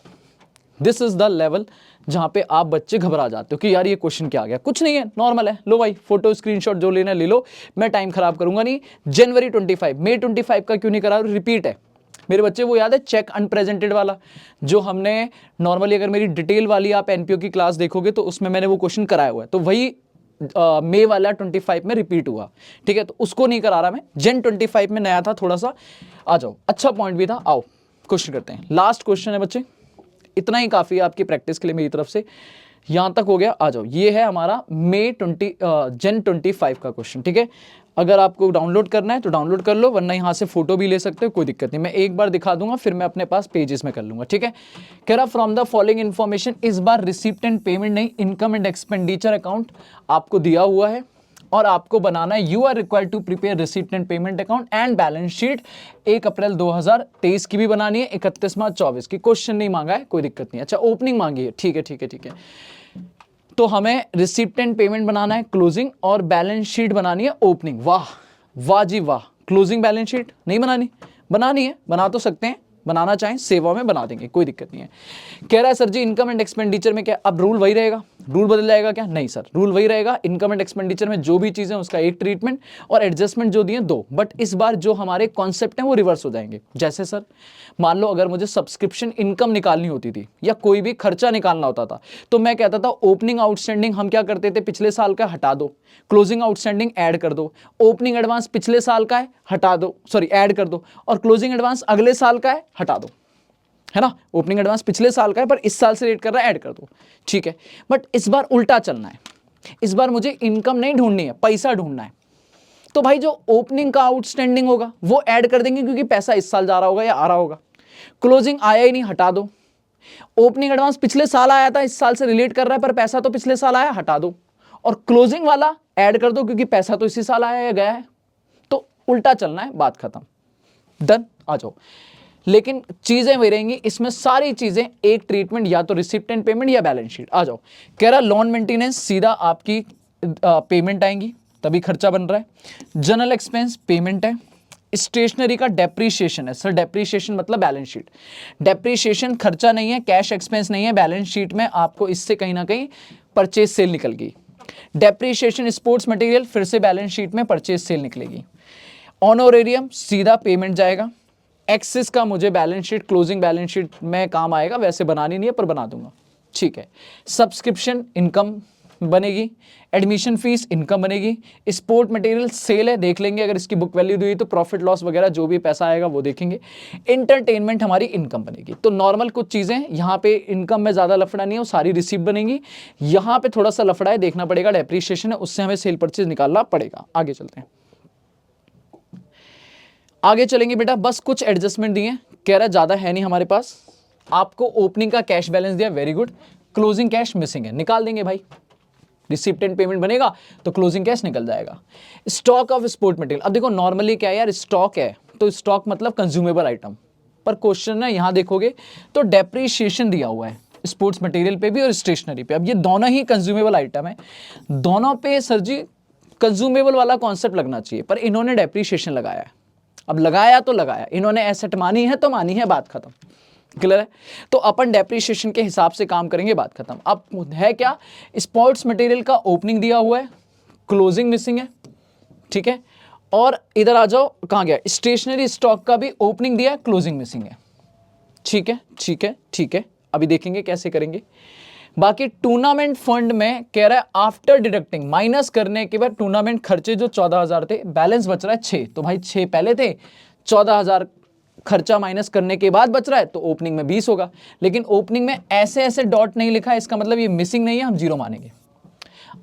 A: दिस इज द लेवल जहां पे आप बच्चे घबरा जाते हो कि यार ये क्वेश्चन क्या आ गया। कुछ नहीं है, नॉर्मल है। लो भाई फोटो स्क्रीनशॉट जो लेना ले लो, मैं टाइम खराब करूंगा नहीं। जनवरी 25, मई 25 का क्यों नहीं करा, रिपीट है मेरे बच्चे। वो याद है चेक अनप्रेजेंटेड वाला, जो हमने नॉर्मली, अगर मेरी डिटेल वाली आप एनपीओ की क्लास देखोगे तो उसमें मैंने वो क्वेश्चन कराया हुआ है, तो वही मई वाला 25 में रिपीट हुआ। ठीक है, तो उसको नहीं करा रहा मैं। जन 25 में नया था थोड़ा सा, आ जाओ, अच्छा पॉइंट भी था। आओ क्वेश्चन करते हैं। लास्ट क्वेश्चन है बच्चे, इतना ही काफी है आपकी प्रैक्टिस के लिए मेरी तरफ से। यहां तक हो गया, आ जाओ। ये है हमारा जन 25 का क्वेश्चन। ठीक है, अगर आपको डाउनलोड करना है तो डाउनलोड कर लो, वरना यहां से फोटो भी ले सकते हो, कोई दिक्कत नहीं। मैं एक बार दिखा दूंगा, फिर मैं अपने पास पेजेस में कर लूंगा। ठीक है, कह रहा फ्रॉम द फॉलोइंग इन्फॉर्मेशन, इस बार रिसिप्ट एंड पेमेंट नहीं, इनकम एंड एक्सपेंडिचर अकाउंट आपको दिया हुआ है और आपको बनाना है। You are required to prepare receipt and payment account and balance sheet. 1 April 2023 की भी बनानी है, 31 मार्च 24 की। क्वेश्चन नहीं मांगा है, कोई दिक्कत नहीं। अच्छा ओपनिंग मांगी है, ठीक है ठीक है ठीक है। तो हमें रिसिप्ट एंड पेमेंट बनाना है क्लोजिंग, और बैलेंस शीट बनानी है ओपनिंग। वाह वाह जी वाह। क्लोजिंग बैलेंस शीट नहीं बनानी, बनानी है, बना तो सकते हैं, बनाना चाहें सेवा में बना देंगे, कोई दिक्कत नहीं है। कह रहा है सर जी इनकम एंड एक्सपेंडिचर में क्या अब रूल वही रहेगा, रूल बदल जाएगा क्या? नहीं सर, रूल वही रहेगा। इनकम एंड एक्सपेंडिचर में जो भी चीजें उसका एक ट्रीटमेंट, और एडजस्टमेंट जो दिए 2। बट इस बार जो हमारे कॉन्सेप्ट हैं वो रिवर्स हो जाएंगे। जैसे सर मान लो अगर मुझे सब्सक्रिप्शन इनकम निकालनी होती थी या कोई भी खर्चा निकालना होता था, तो मैं कहता था ओपनिंग आउटस्टैंडिंग हम क्या करते थे, पिछले साल का हटा दो, क्लोजिंग आउटस्टैंडिंग ऐड कर दो, ओपनिंग एडवांस पिछले साल का है हटा दो, सॉरी ऐड कर दो, और क्लोजिंग एडवांस अगले साल का है हटा दो, है ना। ओपनिंग एडवांस पिछले साल का है पर इस साल से रेट कर रहा है, ऐड कर दो, ठीक है। बट इस बार उल्टा चलना है, इस बार मुझे इनकम नहीं ढूंढनी है, पैसा ढूंढना है। तो भाई जो ओपनिंग का आउटस्टैंडिंग होगा वो ऐड कर देंगे, क्योंकि पैसा इस साल जा रहा होगा या आ रहा होगा। क्लोजिंग आया ही नहीं, हटा दो। ओपनिंग एडवांस पिछले साल आया था, इस साल से रिलेट कर रहा है पर पैसा तो पिछले साल आया, हटा दो। और क्लोजिंग वाला ऐड कर दो, क्योंकि पैसा तो इसी साल आया या गया है। तो उल्टा चलना है, बात खत्म, डन। आ जाओ, लेकिन चीजें वही रहेंगी इसमें, सारी चीजें एक ट्रीटमेंट, या तो रिसिप्ट एंड पेमेंट या बैलेंस शीट। आ जाओ, कह रहा लोन मेंटेनेंस सीधा आपकी पेमेंट आएंगी, तभी खर्चा बन रहा है। जनरल एक्सपेंस पेमेंट है। स्टेशनरी का डेप्रीशिएशन है सर, डेप्रीशिएशन मतलब बैलेंस शीट। डेप्रीशिएशन खर्चा नहीं है, कैश एक्सपेंस नहीं है, बैलेंस शीट में आपको इससे कहीं ना कहीं परचेज सेल निकल गई। डेप्रीशिएशन स्पोर्ट्स मटेरियल, फिर से बैलेंस शीट में परचेज सेल निकलेगी। ऑनोरेरियम सीधा पेमेंट जाएगा। एक्सेस का मुझे balance sheet, closing balance sheet में काम आएगा, वैसे बनानी नहीं है पर बना दूंगा, ठीक है। सब्सक्रिप्शन इनकम बनेगी, एडमिशन फीस इनकम बनेगी। स्पोर्ट मटेरियल सेल है, देख लेंगे, अगर इसकी बुक वैल्यू दी तो प्रॉफिट लॉस वगैरह जो भी पैसा आएगा वो देखेंगे। इंटरटेनमेंट हमारी इनकम बनेगी। तो नॉर्मल कुछ चीजें यहाँ पे इनकम में ज्यादा लफड़ा नहीं है, वो सारी रिसीव बनेगी। यहाँ पे थोड़ा सा लफड़ा है, देखना पड़ेगा, डेप्रीशिएशन है, उससे हमें सेल परचेज निकालना पड़ेगा। आगे चलते हैं, आगे चलेंगे बेटा। बस कुछ एडजस्टमेंट दिए, कह रहा ज्यादा है नहीं हमारे पास। आपको ओपनिंग का कैश बैलेंस दिया, very good. Closing cash missing है, निकाल देंगे भाई। रिसिप्ट एंड पेमेंट बनेगा तो क्लोजिंग कैश निकल जाएगा। स्टॉक ऑफ स्पोर्ट मटेरियल, अब देखो नॉर्मली क्या है यार, स्टॉक है तो स्टॉक मतलब कंज्यूमेबल आइटम, पर क्वेश्चन ना यहां देखोगे तो डेप्रीशिएशन दिया हुआ है स्पोर्ट्स मटेरियल पे भी और स्टेशनरी पे। अब ये दोनों ही कंज्यूमेबल आइटम है, दोनों पे सर जी कंज्यूमेबल वाला कॉन्सेप्ट लगना चाहिए, पर इन्होंने डेप्रीशिएशन लगाया है। अब लगाया तो लगाया, इन्होंने एसेट मानी है तो मानी है, बात खत्म। क्लियर है? तो अपन डेप्रिसिएशन के हिसाब से काम करेंगे, बात खत्म। अब है क्या, स्पोर्ट्स मटेरियल का ओपनिंग दिया हुआ है, क्लोजिंग मिसिंग है, ठीक है। और इधर आ जाओ, कहां गया, स्टेशनरी स्टॉक का भी ओपनिंग दिया है, क्लोजिंग मिसिंग है, ठीक है ठीक है ठीक है। अभी देखेंगे कैसे करेंगे। बाकी टूर्नामेंट फंड में कह रहा है आफ्टर डिडक्टिंग, माइनस करने के बाद टूर्नामेंट खर्चे जो 14,000 थे, बैलेंस बच रहा है 6, तो भाई 6 पहले थे, 14,000 खर्चा माइनस करने के बाद बच रहा है, तो ओपनिंग में 20 होगा। लेकिन ओपनिंग में ऐसे ऐसे डॉट नहीं लिखा है, इसका मतलब ये मिसिंग नहीं है, हम जीरो मानेंगे।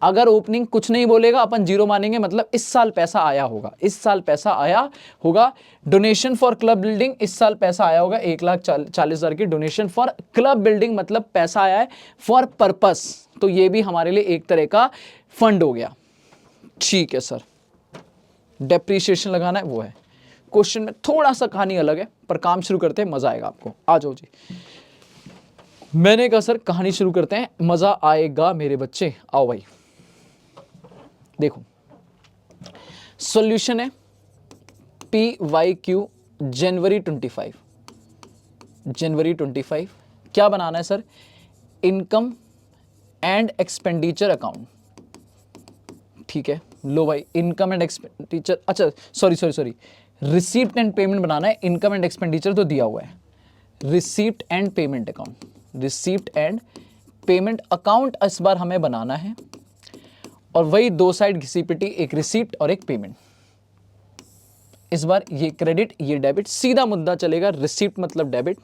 A: अगर ओपनिंग कुछ नहीं बोलेगा अपन जीरो मानेंगे, मतलब इस साल पैसा आया होगा, इस साल पैसा आया होगा। डोनेशन फॉर क्लब बिल्डिंग, इस साल पैसा आया होगा 1,40,000 की डोनेशन फॉर क्लब बिल्डिंग, मतलब पैसा आया है फॉर पर्पस, तो ये भी हमारे लिए एक तरह का फंड हो गया। ठीक है सर, डेप्रीशिएशन लगाना है वो है। क्वेश्चन में थोड़ा सा कहानी अलग है, पर काम शुरू करते हैं, मजा आएगा आपको। आ जाओ जी। मैंने कहा सर कहानी शुरू करते हैं, मजा आएगा मेरे बच्चे, आओ भाई। देखो सॉल्यूशन है PYQ जनवरी 25, जनवरी 25 क्या बनाना है sir, income and expenditure account, ठीक है। लो भाई, इनकम एंड एक्सपेंडिचर, अच्छा सॉरी, रिसीप्ट एंड पेमेंट बनाना है, इनकम एंड एक्सपेंडिचर तो दिया हुआ है, receipt and payment account, receipt and payment account इस बार हमें बनाना है। और वही दो साइड घिसी पिटी, एक रिसीप्ट और एक पेमेंट। इस बार ये क्रेडिट ये डेबिट, सीधा मुद्दा चलेगा, रिसीप्ट मतलब डेबिट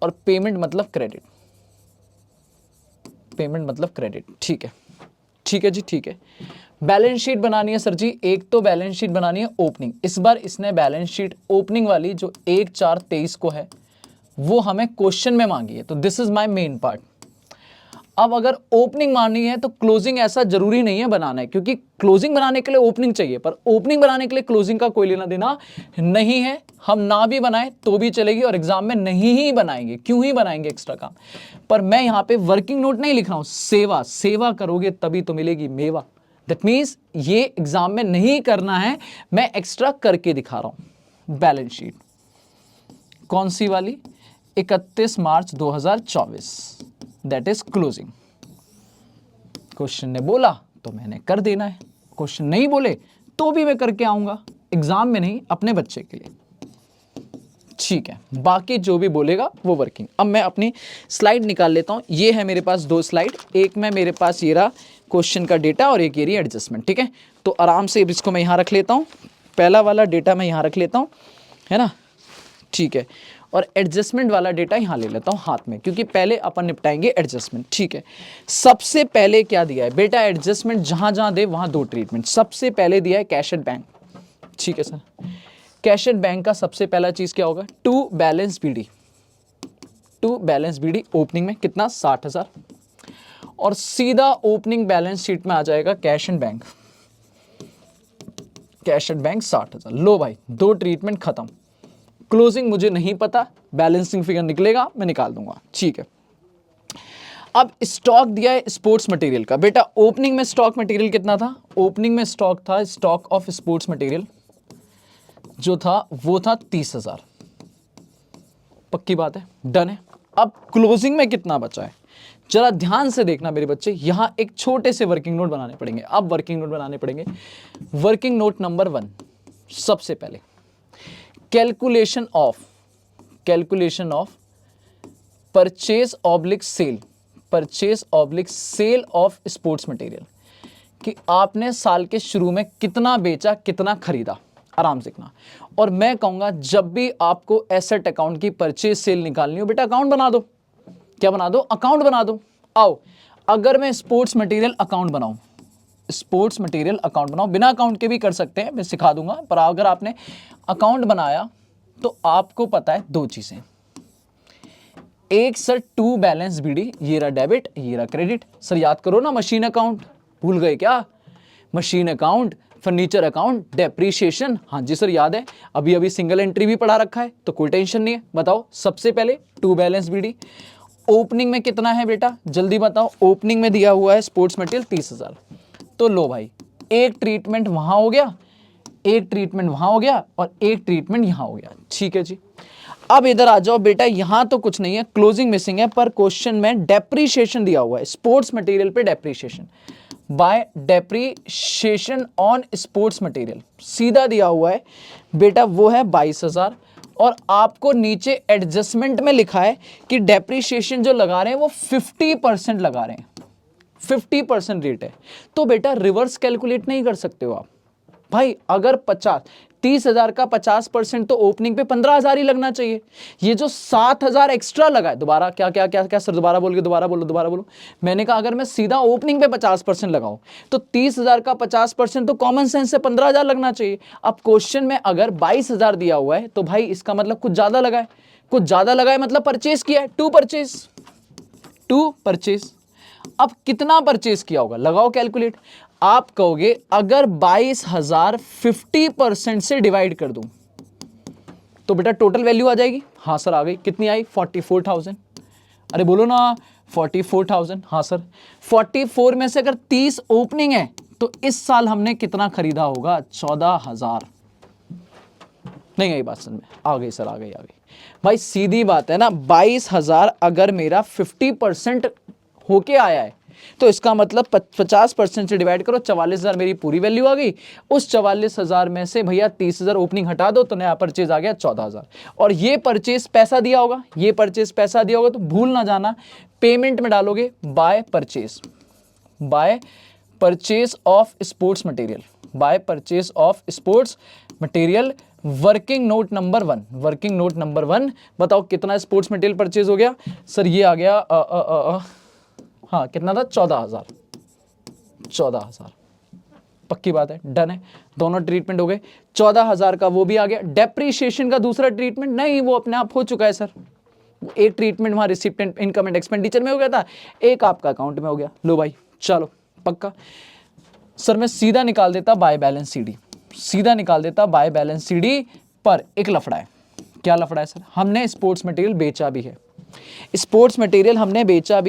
A: और पेमेंट मतलब क्रेडिट, पेमेंट मतलब क्रेडिट, ठीक है ठीक है जी ठीक है। बैलेंस शीट बनानी है सर जी, एक तो बैलेंस शीट बनानी है ओपनिंग, इस बार इसने बैलेंस शीट ओपनिंग वाली जो 1/4/23 को है वो हमें क्वेश्चन में मांगी है, तो this is my main part. अब अगर ओपनिंग माननी है तो क्लोजिंग ऐसा जरूरी नहीं है बनाना है, क्योंकि क्लोजिंग बनाने के लिए ओपनिंग चाहिए, पर ओपनिंग बनाने के लिए क्लोजिंग का कोई लेना देना नहीं है। हम ना भी बनाए तो भी चलेगी, और एग्जाम में नहीं ही बनाएंगे, क्यों ही बनाएंगे एक्स्ट्रा काम। पर मैं यहां पे वर्किंग नोट नहीं लिख रहा हूं, सेवा, सेवा करोगे तभी तो मिलेगी मेवा। दैट मीन्स ये एग्जाम में नहीं करना है, मैं एक्स्ट्रा करके दिखा रहा हूं। बैलेंस शीट कौन सी वाली, 31 March 2024, that is closing. Question ने बोला तो मैंने कर देना है, क्वेश्चन नहीं बोले तो भी मैं करके आऊंगा, एग्जाम में नहीं, अपने बच्चे के लिए, ठीक है। बाकी जो भी बोलेगा वो वर्किंग। अब मैं अपनी स्लाइड निकाल लेता हूं, ये है मेरे पास 2 स्लाइड, एक में मेरे पास ये रहा क्वेश्चन का डेटा और एक ये रही एडजस्टमेंट, ठीक है। तो आराम से इसको मैं यहां रख लेता हूं, पहला वाला डेटा मैं यहां रख लेता हूं, है ना, ठीक है। और एडजस्टमेंट वाला डेटा यहां ले लेता हूं हाथ में, क्योंकि पहले अपन निपटाएंगे एडजस्टमेंट, ठीक है। सबसे पहले क्या दिया है बेटा, एडजस्टमेंट जहां जहां दे वहां 2 ट्रीटमेंट। सबसे पहले दिया है कैश एट बैंक, ठीक है सर। कैश एट बैंक का सबसे पहला चीज क्या होगा, to balance BD, to balance BD opening में कितना 60,000, और सीधा ओपनिंग बैलेंस शीट में आ जाएगा cash at bank, cash at bank 60,000। लो भाई 2 ट्रीटमेंट खत्म। क्लोजिंग मुझे नहीं पता, बैलेंसिंग फिगर निकलेगा मैं निकाल दूंगा, ठीक है। अब स्टॉक दिया है स्पोर्ट्स मटेरियल का, बेटा ओपनिंग में स्टॉक मटेरियल कितना था, ओपनिंग में स्टॉक था, स्टॉक ऑफ स्पोर्ट्स मटेरियल जो था वो था 30,000, पक्की बात है, डन है। अब क्लोजिंग में कितना बचा है जरा ध्यान से देखना मेरे बच्चे, यहां एक छोटे से वर्किंग नोट बनाने पड़ेंगे। अब वर्किंग नोट बनाने पड़ेंगे। वर्किंग नोट नंबर 1, सबसे पहले calculation of purchase oblique sale, purchase oblique sale of sports material, कि आपने साल के शुरू में कितना बेचा कितना खरीदा, आराम से लिखना। और मैं कहूंगा जब भी आपको एसेट अकाउंट की परचेज सेल निकालनी हो बेटा अकाउंट बना दो, क्या बना दो, अकाउंट बना दो। आओ, अगर मैं स्पोर्ट्स मटेरियल अकाउंट बनाऊं, स्पोर्ट्स मटेरियल अकाउंट बनाओ, बिना अकाउंट के भी कर सकते हैं, मैं सिखा दूंगा, पर अगर आपने अकाउंट बनाया तो आपको पता है 2 चीजें, एक सर टू बैलेंस बीडी, ये रहा डेबिट ये रहा क्रेडिट। सर याद करो ना, मशीन अकाउंट भूल गए क्या, machine account, furniture account, depreciation, हाँ जी सर याद है, अभी अभी सिंगल एंट्री भी पढ़ा रखा है, तो कोई टेंशन नहीं है। बताओ सबसे पहले टू बैलेंस बीडी, ओपनिंग में कितना है बेटा जल्दी बताओ, ओपनिंग में दिया हुआ है स्पोर्ट्स मटेरियल 30,000, तो लो भाई एक ट्रीटमेंट वहां हो गया, एक ट्रीटमेंट वहां हो गया और एक ट्रीटमेंट यहां हो गया, ठीक है जी। अब इधर आ जाओ बेटा, यहां तो कुछ नहीं है, क्लोजिंग मिसिंग है, पर क्वेश्चन में डेप्रीशिएशन दिया हुआ है, स्पोर्ट्स मटेरियल पे depreciation, by depreciation on sports material सीधा दिया हुआ है बेटा, वो है 22,000। और आपको नीचे एडजस्टमेंट में लिखा है कि डेप्रीशिएशन जो लगा रहे हैं वो 50% लगा रहे हैं, 50% रेट है। तो बेटा रिवर्स कैलकुलेट नहीं कर सकते हो आप भाई, अगर 30,000 का 50% तो ओपनिंग पे 15,000 ही लगना चाहिए। ये जो 7,000 एक्स्ट्रा लगा है, दोबारा क्या क्या क्या क्या सर, दोबारा बोलो। मैंने कहा अगर मैं सीधा ओपनिंग पे 50% लगाऊं तो 30,000 का 50% तो कॉमन सेंस से 15,000 लगना चाहिए। अब क्वेश्चन में अगर 22,000 दिया हुआ है तो भाई इसका मतलब कुछ ज्यादा लगा है, कुछ ज्यादा लगा है मतलब परचेज किया है, टू परचेज। अब कितना परचेज किया होगा, लगाओ कैलकुलेट। आप कहोगे अगर 22,000 50% से डिवाइड कर दूं तो बेटा टोटल वैल्यू आ जाएगी। हाँ सर आ गई, कितनी आई 44,000। अरे बोलो ना 44,000। हाँ सर 44 में से अगर 30 ओपनिंग है तो इस साल हमने कितना खरीदा होगा, 14,000। नहीं आई बात समझ में, आ गई सर, आ गई भाई, सीधी बात है ना। 22,000 अगर मेरा 50% होके आया है तो इसका मतलब 50% से डिवाइड करो, 44,000 मेरी पूरी वैल्यू आ गई। उस 44,000 में से भैया 30,000 ओपनिंग हटा दो तो नया परचेज आ गया 14,000। और ये परचेज पैसा दिया होगा, ये परचेज पैसा दिया होगा तो भूल ना जाना पेमेंट में डालोगे by purchase of sports material, by purchase of sports material, working note number 1। बताओ कितना स्पोर्ट्स मटेरियल परचेज हो गया सर, ये आ गया हाँ कितना था, 14,000। पक्की बात है, डन है, दोनों ट्रीटमेंट हो गए। 14,000 का वो भी आ गया। डेप्रीशिएशन का दूसरा ट्रीटमेंट नहीं, वो अपने आप हो चुका है सर। एक ट्रीटमेंट वहां रिसिप्ट इनकम एंड एक्सपेंडिचर में हो गया था, एक आपका अकाउंट में हो गया। लो भाई चलो पक्का। सर मैं सीधा निकाल देता बाय बैलेंस सीडी, पर एक लफड़ा है। क्या लफड़ा है सर, हमने स्पोर्ट्स मटेरियल बेचा भी है,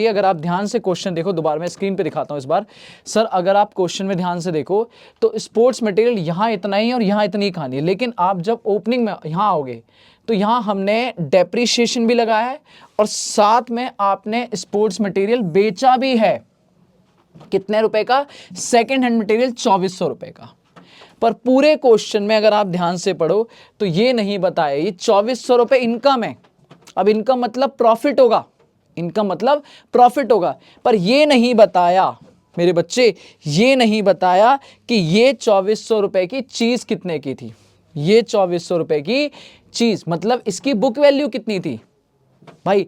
A: अगर आप ध्यान से क्वेश्चन देखो, दोबारा मैं स्क्रीन पे दिखाता हूं इस बार। सर अगर आप क्वेश्चन में ध्यान से देखो तो स्पोर्ट्स मटेरियल यहां इतना ही और यहां इतनी कहानी है, लेकिन आप जब ओपनिंग में यहां आओगे तो यहां हमने डेप्रीशिएशन भी लगाया है और साथ में आपने स्पोर्ट्स मटेरियल बेचा भी है। कितने रुपए का, सेकेंड हैंड मटेरियल 2400 रुपए का। पर पूरे क्वेश्चन में अगर आप ध्यान से पढ़ो तो ये नहीं बताया, ये 2400 रुपए इनकम है। अब इनकम मतलब प्रॉफिट होगा, पर ये नहीं बताया मेरे बच्चे, ये नहीं बताया कि ये 2400 रुपए की चीज कितने की थी। ये 2400 रुपए की चीज मतलब इसकी बुक वैल्यू कितनी थी भाई,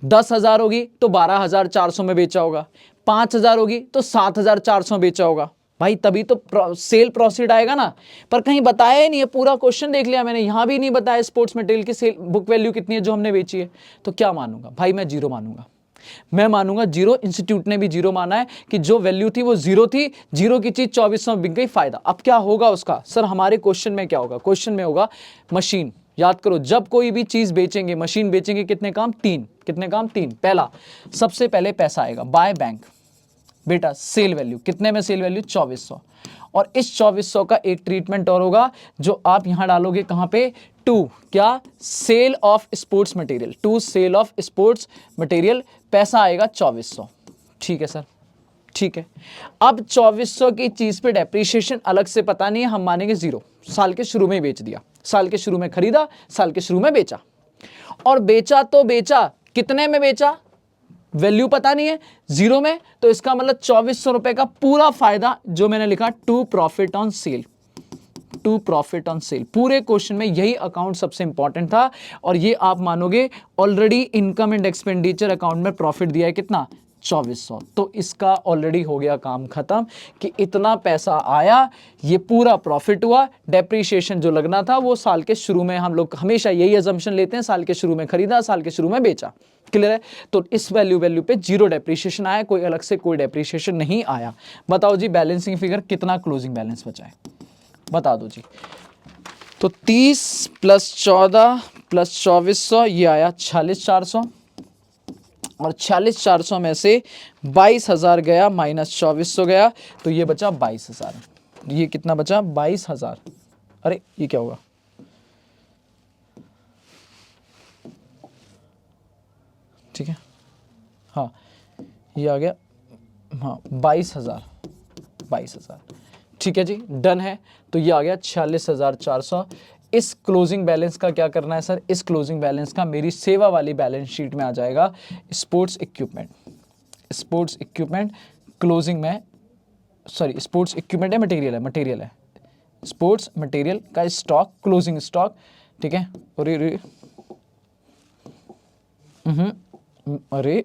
A: 10,000 होगी तो 12,400 में बेचा होगा, 5,000 होगी तो 7,400 बेचा होगा भाई, तभी तो सेल प्रोसीड आएगा ना। पर कहीं बताया ही नहीं है, पूरा क्वेश्चन देख लिया मैंने, यहां भी नहीं बताया स्पोर्ट्स मटेरियल की सेल बुक वैल्यू कितनी है जो हमने बेची है। तो क्या मानूंगा भाई, मैं जीरो मानूंगा, जीरो। इंस्टीट्यूट ने भी जीरो माना है कि जो वैल्यू थी वो जीरो थी, जीरो की चीज 2400 में बिक गई, फायदा। अब क्या होगा उसका, सर हमारे क्वेश्चन में क्या होगा, क्वेश्चन में होगा मशीन। याद करो जब कोई भी चीज बेचेंगे, मशीन बेचेंगे, कितने काम, तीन। पहला सबसे पहले पैसा आएगा बाय बैंक, बेटा सेल वैल्यू, कितने में सेल वैल्यू 2400, और इस 2400 का एक ट्रीटमेंट और होगा जो आप यहां डालोगे कहां पे, टू क्या, सेल ऑफ स्पोर्ट्स मटेरियल, पैसा आएगा 2400। ठीक है सर, ठीक है। अब 2400 की चीज पे डेप्रीशिएशन अलग से पता नहीं है, हम मानेंगे जीरो, साल के शुरू में बेच दिया, साल के शुरू में खरीदा, साल के शुरू में बेचा। और बेचा तो बेचा, कितने में बेचा, वैल्यू पता नहीं है, जीरो में, तो इसका मतलब 2400 रुपए का पूरा फायदा जो मैंने लिखा टू प्रॉफिट ऑन सेल। पूरे क्वेश्चन में यही अकाउंट सबसे इंपॉर्टेंट था। और ये आप मानोगे already income and expenditure account में प्रॉफिट दिया है कितना, 2400। तो इसका ऑलरेडी हो गया काम खत्म कि इतना पैसा आया, ये पूरा प्रॉफिट हुआ। डेप्रीशिएशन जो लगना था वो साल के शुरू में, हम लोग हमेशा यही अजम्पशन लेते हैं, साल के शुरू में खरीदा, साल के शुरू में बेचा। क्लियर है। तो इस वैल्यू पे जीरो डेप्रीशिएशन आया, कोई अलग से कोई डेप्रीशिएशन नहीं आया। बताओ जी बैलेंसिंग फिगर कितना क्लोजिंग बैलेंस बचा है, बता दो जी। तो 30 + 14 + 2400 ये आया 46,400, और 46,400 में से 22,000 गया माइनस 2400 गया, तो ये बचा 22,000। ये कितना बचा, 22,000। अरे ये क्या होगा, ठीक है, हाँ ये आ गया, हाँ 22,000, ठीक है जी, डन है। तो ये आ गया 46,400। इस क्लोजिंग बैलेंस का क्या करना है सर, इस क्लोजिंग बैलेंस का मेरी सेवा वाली बैलेंस शीट में आ जाएगा स्पोर्ट्स इक्विपमेंट क्लोजिंग में, सॉरी स्पोर्ट्स इक्विपमेंट है मटेरियल है स्पोर्ट्स मटेरियल का स्टॉक, क्लोजिंग स्टॉक, ठीक है। अरे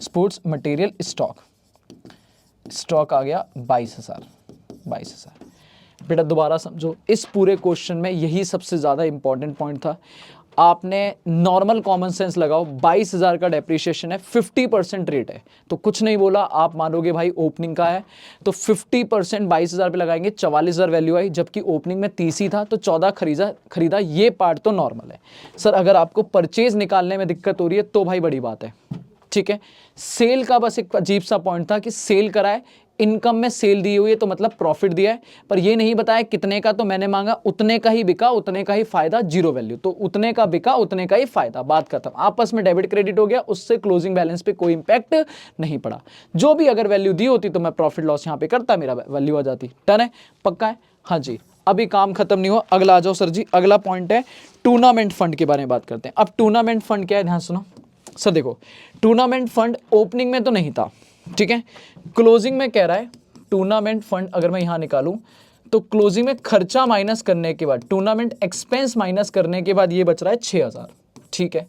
A: स्पोर्ट्स मटेरियल स्टॉक आ गया 22,000। बेटा दोबारा समझो, इस पूरे क्वेश्चन में यही सबसे ज़्यादा इंपॉर्टेंट पॉइंट था। आपने नॉर्मल कॉमन सेंस लगाओ, 22,000 का डेप्रिसिएशन है, 50% रेट है, तो कुछ नहीं बोला, आप मानोगे भाई ओपनिंग का है, तो 50% 22,000 पे लगाएंगे, 44,000 वैल्यू आई, जबकि ओपनिंग में 30 ही था, तो 14 खरीदा। ये पार्ट तो नॉर्मल है सर। अगर आपको परचेज निकालने में दिक्कत हो रही है तो भाई बड़ी बात है, ठीक है। सेल का बस एक अजीब सा पॉइंट था कि सेल कराए, इनकम में सेल दी हुई है तो मतलब प्रॉफिट दिया है, पर ये नहीं बताया कितने का, तो मैंने मांगा उतने का ही बिका, उतने का ही फायदा, जीरो वैल्यू, तो उतने का बिका उतने का ही फायदा, बात खत्म। आपस में डेबिट क्रेडिट हो गया, उससे क्लोजिंग बैलेंस पे कोई इंपैक्ट नहीं पड़ा। जो भी अगर वैल्यू दी होती तो मैं प्रॉफिट लॉस यहां पे करता, मेरा वैल्यू आ जाती। डन है, पक्का है, हाँ जी। अभी काम खत्म नहीं हुआ, अगला आ जाओ सर जी। अगला पॉइंट है टूर्नामेंट फंड के बारे में बात करते हैं। अब टूर्नामेंट फंड क्या है, ध्यान सुनो सर। देखो टूर्नामेंट फंड ओपनिंग में तो नहीं था, ठीक है, क्लोजिंग में कह रहा है टूर्नामेंट फंड। अगर मैं यहां निकालूं तो क्लोजिंग में खर्चा माइनस करने के बाद, टूर्नामेंट एक्सपेंस माइनस करने के बाद ये बच रहा है 6,000, ठीक है।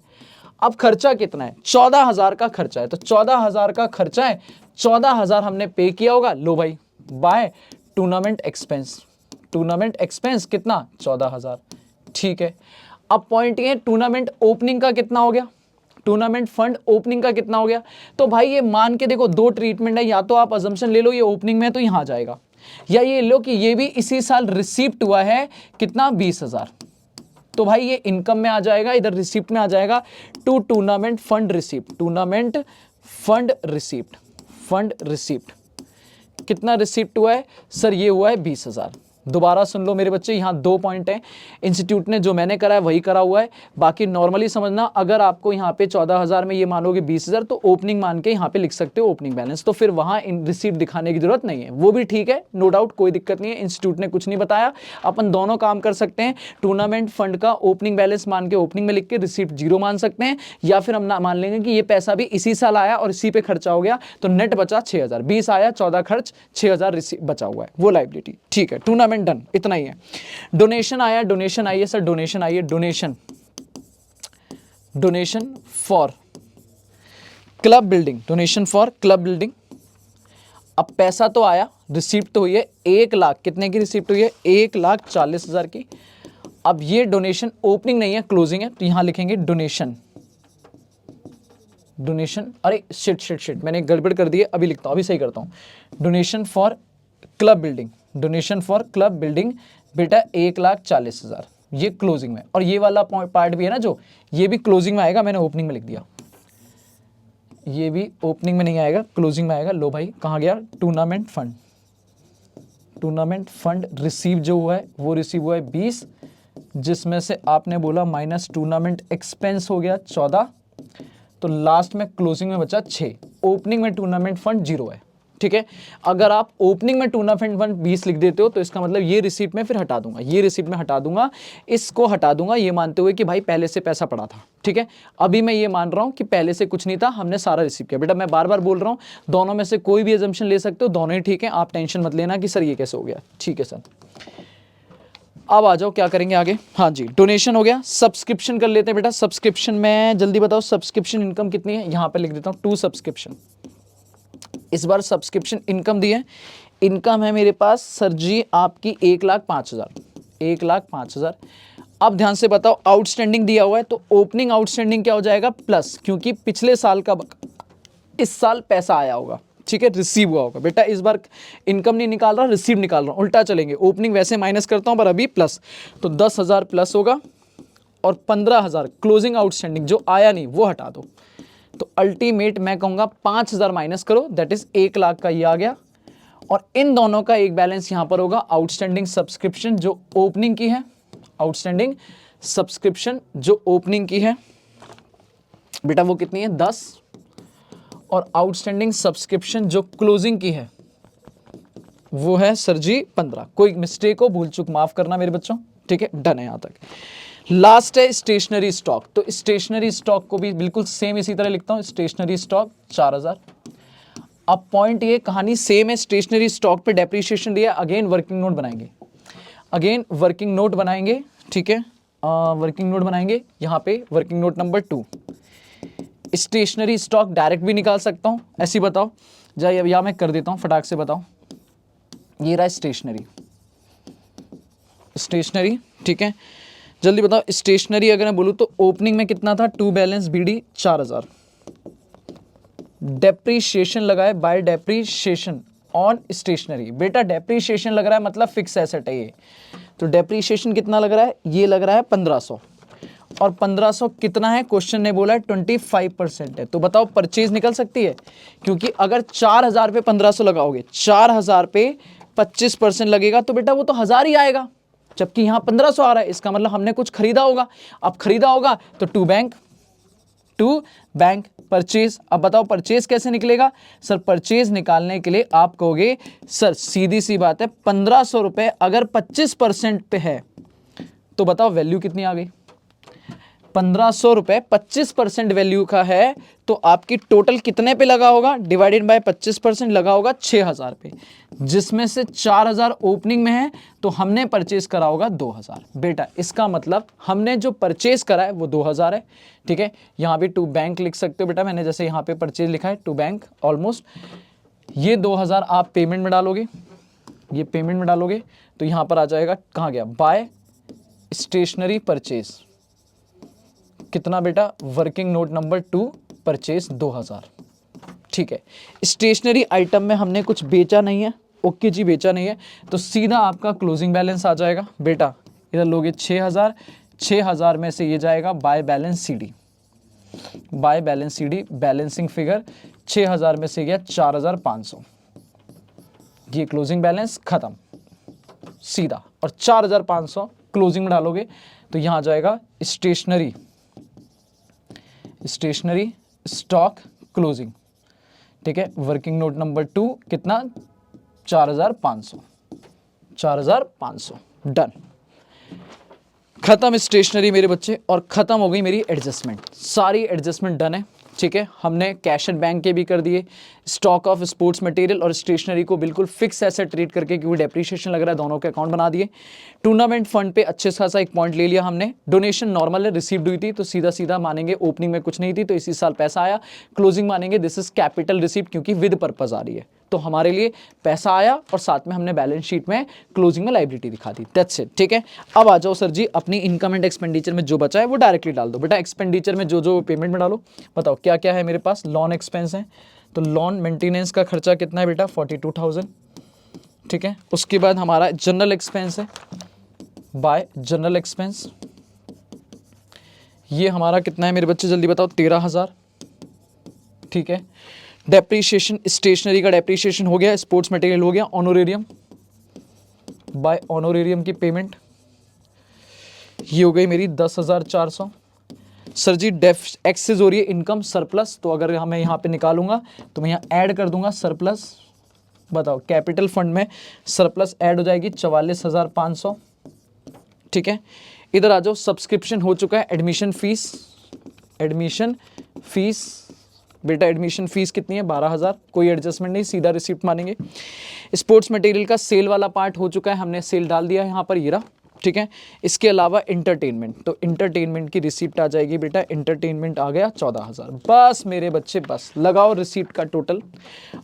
A: अब खर्चा कितना है, 14,000 का खर्चा है, तो 14,000 का खर्चा है, 14,000 हमने पे किया होगा, लो भाई बाय टूर्नामेंट एक्सपेंस कितना, 14,000, ठीक है। अब पॉइंट ये, टूर्नामेंट ओपनिंग का कितना हो गया, टूर्नामेंट फंड ओपनिंग का कितना हो गया। तो भाई ये मान के देखो, दो ट्रीटमेंट है, या तो आप अजम्पशन ले लो ये ओपनिंग में है तो यहां आ जाएगा, या ये लो कि ये भी इसी साल रिसीप्ट हुआ है, कितना, 20,000, तो भाई ये इनकम में आ जाएगा, इधर रिसिप्ट में आ जाएगा। टू टूर्नामेंट फंड रिसिप्ट कितना रिसिप्ट हुआ है सर, ये हुआ है 20,000। दोबारा सुन लो मेरे बच्चे, यहाँ दो पॉइंट हैं, इंस्टीट्यूट ने जो मैंने करा है वही करा हुआ है, बाकी नॉर्मली समझना। अगर आपको यहाँ पे 14,000 में ये मानोगे 20,000, तो ओपनिंग मान के यहाँ पे लिख सकते हो ओपनिंग बैलेंस, तो फिर वहाँ रिसीप्ट दिखाने की जरूरत नहीं है, वो भी ठीक है, नो डाउट, कोई दिक्कत नहीं है, इंस्टीट्यूट ने कुछ नहीं बताया, अपन दोनों काम कर सकते हैं। टूर्नामेंट फंड का ओपनिंग बैलेंस मान के ओपनिंग में लिख के रिसीप्ट 0 मान सकते हैं, या फिर हम मान लेंगे कि ये पैसा भी इसी साल आया और इसी पे खर्चा हो गया, तो नेट बचा 6,000, 20 आया, 14 खर्च, 6,000 बचा हुआ है, वो लायबिलिटी, ठीक है। टूर्नामेंट डन, इतना ही है। डोनेशन आई है sir, donation for club building, अब पैसा तो आया, रिसीप्ट तो हुई है 1 लाख, कितने की रिसीप्ट हुई है, 1,40,000 की। अब ये डोनेशन ओपनिंग नहीं है, क्लोजिंग है, तो यहां लिखेंगे डोनेशन, अरे शिट मैंने गड़बड़ कर दी है, अभी लिखता हूं, अभी सही करता हूं। डोनेशन फॉर क्लब बिल्डिंग बेटा 1,40,000, ये क्लोजिंग में, और ये वाला पार्ट भी है ना जो, ये भी क्लोजिंग में आएगा, मैंने ओपनिंग में लिख दिया, ये भी ओपनिंग में नहीं आएगा, क्लोजिंग में आएगा। लो भाई कहाँ गया, टूर्नामेंट फंड रिसीव जो हुआ है वो रिसीव हुआ है 20, जिसमें से आपने बोला माइनस टूर्नामेंट एक्सपेंस हो गया 14, तो लास्ट में क्लोजिंग में बचा 6। ओपनिंग में टूर्नामेंट फंड 0 है, ठीक है। अगर आप ओपनिंग में टूर्नामेंट फंड 20 लिख देते हो तो इसका मतलब ये रिसीप्ट में फिर हटा दूंगा, इसको हटा दूंगा, ये मानते हुए कि भाई पहले से पैसा पड़ा था, ठीक है। अभी मैं ये मान रहा हूं कि पहले से कुछ नहीं था, हमने सारा रिसीव किया। बेटा मैं बार बार बोल रहा हूं, दोनों में से कोई भी एजम्पशन ले सकते हो, दोनों ही ठीक है, आप टेंशन मत लेना कि सर ये कैसे हो गया, ठीक है सर। अब आ जाओ क्या करेंगे आगे, हाँ जी, डोनेशन हो गया, सब्सक्रिप्शन कर लेते हैं बेटा। सब्सक्रिप्शन में जल्दी बताओ, सब्सक्रिप्शन इनकम कितनी है, यहां पे लिख देता हूं 2 सब्सक्रिप्शन। इस बार सब्सक्रिप्शन इनकम दी है, इनकम है मेरे पास सर जी आपकी 1,05,000। अब ध्यान से बताओ, आउटस्टैंडिंग दिया हुआ है, तो ओपनिंग आउटस्टैंडिंग क्या हो जाएगा, प्लस, क्योंकि पिछले साल का इस साल पैसा आया होगा, ठीक है, रिसीव हुआ होगा। बेटा इस बार इनकम नहीं निकाल रहा, रिसीव निकाल रहा हूं, उल्टा चलेंगे, ओपनिंग वैसे माइनस करता हूं पर अभी प्लस, तो 10,000 प्लस होगा, और 15,000 क्लोजिंग आउटस्टैंडिंग जो आया नहीं वो हटा दो, तो अल्टीमेट मैं कहूंगा 5,000 माइनस करो, दैट इज 1 लाख का ये आ गया, और इन दोनों का एक बैलेंस यहां पर होगा आउटस्टैंडिंग सब्सक्रिप्शन जो ओपनिंग की है, आउटस्टैंडिंग सब्सक्रिप्शन जो ओपनिंग की है बेटा वो कितनी है 10, और आउटस्टैंडिंग सब्सक्रिप्शन जो क्लोजिंग की है वो है सर जी 15। कोई मिस्टेक हो भूल चूक माफ करना मेरे बच्चों, ठीक है, डन है यहां तक। लास्ट है स्टेशनरी स्टॉक, तो स्टेशनरी स्टॉक को भी बिल्कुल सेम इसी तरह लिखता हूं, स्टेशनरी स्टॉक 4000। अब पॉइंट ये कहानी सेम है, स्टेशनरी स्टॉक पे डेप्रीशिएशन दिया, अगेन वर्किंग नोट बनाएंगे, अगेन वर्किंग नोट बनाएंगे, ठीक है, वर्किंग नोट बनाएंगे यहां पे working note number 2। Stationery stock direct भी निकाल सकता हूं, ऐसी बताओ जाए या मैं कर देता हूं फटाक से, बताओ ये रहा स्टेशनरी, स्टेशनरी, ठीक है, जल्दी बताओ स्टेशनरी अगर मैं बोलूं तो ओपनिंग में कितना था, टू बैलेंस बीडी 4000, डेप्रीशिएशन लगा है बाय डेप्रीशिएशन ऑन स्टेशनरी। बेटा डेप्रीशिएशन लग रहा है मतलब फिक्स एसेट है ये, तो डेप्रीशिएशन कितना लग रहा है, ये लग रहा है 1500, और 1500 कितना है, क्वेश्चन ने बोला है 25% है, तो बताओ परचेज निकल सकती है, क्योंकि अगर 4000 पे 1500 लगाओगे, 4000 पे 25% लगेगा तो बेटा वो तो 1000 ही आएगा, जबकि यहां 1500 आ रहा है, इसका मतलब हमने कुछ खरीदा होगा। अब खरीदा होगा तो टू बैंक परचेज। अब बताओ परचेज कैसे निकलेगा सर, परचेज निकालने के लिए आप कहोगे सर सीधी सी बात है 1500 रुपए अगर 25% पे है तो बताओ वैल्यू कितनी आ गई, 1500 रुपए 25% वैल्यू का है तो आपकी टोटल कितने पे लगा होगा, डिवाइडेड बाय 25% लगा होगा 6000 पे, जिसमें से 4000 ओपनिंग में है तो हमने परचेज करा होगा 2000। बेटा इसका मतलब हमने जो परचेज करा है वो 2000 है, ठीक है, यहां भी टू बैंक लिख सकते हो बेटा, मैंने जैसे यहां पे परचेज लिखा है टू बैंक ऑलमोस्ट, ये 2000 आप पेमेंट में डालोगे, ये पेमेंट में डालोगे तो यहां पर आ जाएगा, कहां गया, बाय स्टेशनरी परचेज, कितना बेटा, वर्किंग नोट नंबर 2 परचेज 2000, ठीक है। स्टेशनरी आइटम में हमने कुछ बेचा नहीं है, ओके जी बेचा नहीं है, तो सीधा आपका क्लोजिंग बैलेंस आ जाएगा बेटा, इधर लोगे 6000, 6000 में से ये जाएगा by balance CD, by balance CD, balancing figure 6000 में से गया 4500, ये क्लोजिंग बैलेंस खत्म सीधा, और 4500 क्लोजिंग में डालोगे तो यहां आ जाएगा स्टेशनरी, स्टेशनरी स्टॉक क्लोजिंग, ठीक है, वर्किंग नोट नंबर 2 कितना 4500, 4500, डन, खत्म स्टेशनरी मेरे बच्चे, और खत्म हो गई मेरी एडजस्टमेंट, सारी एडजस्टमेंट डन है, ठीक है। हमने कैश एंड बैंक के भी कर दिए, स्टॉक ऑफ स्पोर्ट्स मटेरियल और स्टेशनरी को बिल्कुल फिक्स एसेट ट्रीट करके, क्योंकि डेप्रीशिएशन लग रहा है, दोनों के अकाउंट बना दिए। टूर्नामेंट फंड पे अच्छे खासा एक पॉइंट ले लिया हमने, डोनेशन नॉर्मल है, रिसीव्ड हुई थी तो सीधा सीधा मानेंगे, ओपनिंग में कुछ नहीं थी तो इसी साल पैसा आया, क्लोजिंग मानेंगे दिस इज कैपिटल रिसीप्ट क्योंकि विद पर्पज आ रही है, तो हमारे लिए पैसा आया और साथ में हमने बैलेंस शीट में क्लोजिंग में लायबिलिटी दिखा दी, दैट्स इट, ठीक है। अब आ जाओ सर जी अपनी इनकम एंड एक्सपेंडिचर में जो बचा है वो डायरेक्टली डाल दो बेटा, एक्सपेंडिचर में जो पेमेंट में डालो, बताओ क्या क्या है मेरे पास, लॉन एक्सपेंस है, तो लॉन मेंटेनेंस का खर्चा कितना है बेटा 42000, ठीक है। उसके बाद हमारा जनरल एक्सपेंस है, बाय जनरल एक्सपेंस, ये हमारा कितना है मेरे बच्चे जल्दी बताओ 13000, ठीक है। डेप्रीशिएशन, स्टेशनरी का डेप्रीशिएशन हो गया, स्पोर्ट्स मटेरियल हो गया, ऑनोरेरियम, बाय ऑनोरेरियम की पेमेंट ये हो गई मेरी 10400। सर जी डेफ एक्सेस हो रही है इनकम सरप्लस, तो अगर मैं यहाँ पे निकालूंगा तो मैं यहाँ ऐड कर दूंगा सरप्लस, बताओ कैपिटल फंड में सरप्लस ऐड हो जाएगी 44500, ठीक है। इधर आ जाओ, सब्सक्रिप्शन हो चुका है, एडमिशन फीस, एडमिशन फीस बेटा, एडमिशन फीस कितनी है 12000, कोई एडजस्टमेंट नहीं, सीधा रिसिप्ट मानेंगे। स्पोर्ट्स मटेरियल का सेल वाला पार्ट हो चुका है, हमने सेल डाल दिया है यहाँ पर, ये रहा, ठीक है। इसके अलावा इंटरटेनमेंट, तो इंटरटेनमेंट की रिसिप्ट आ जाएगी बेटा, इंटरटेनमेंट आ गया 14000, बस मेरे बच्चे बस लगाओ रिसिप्ट का टोटल,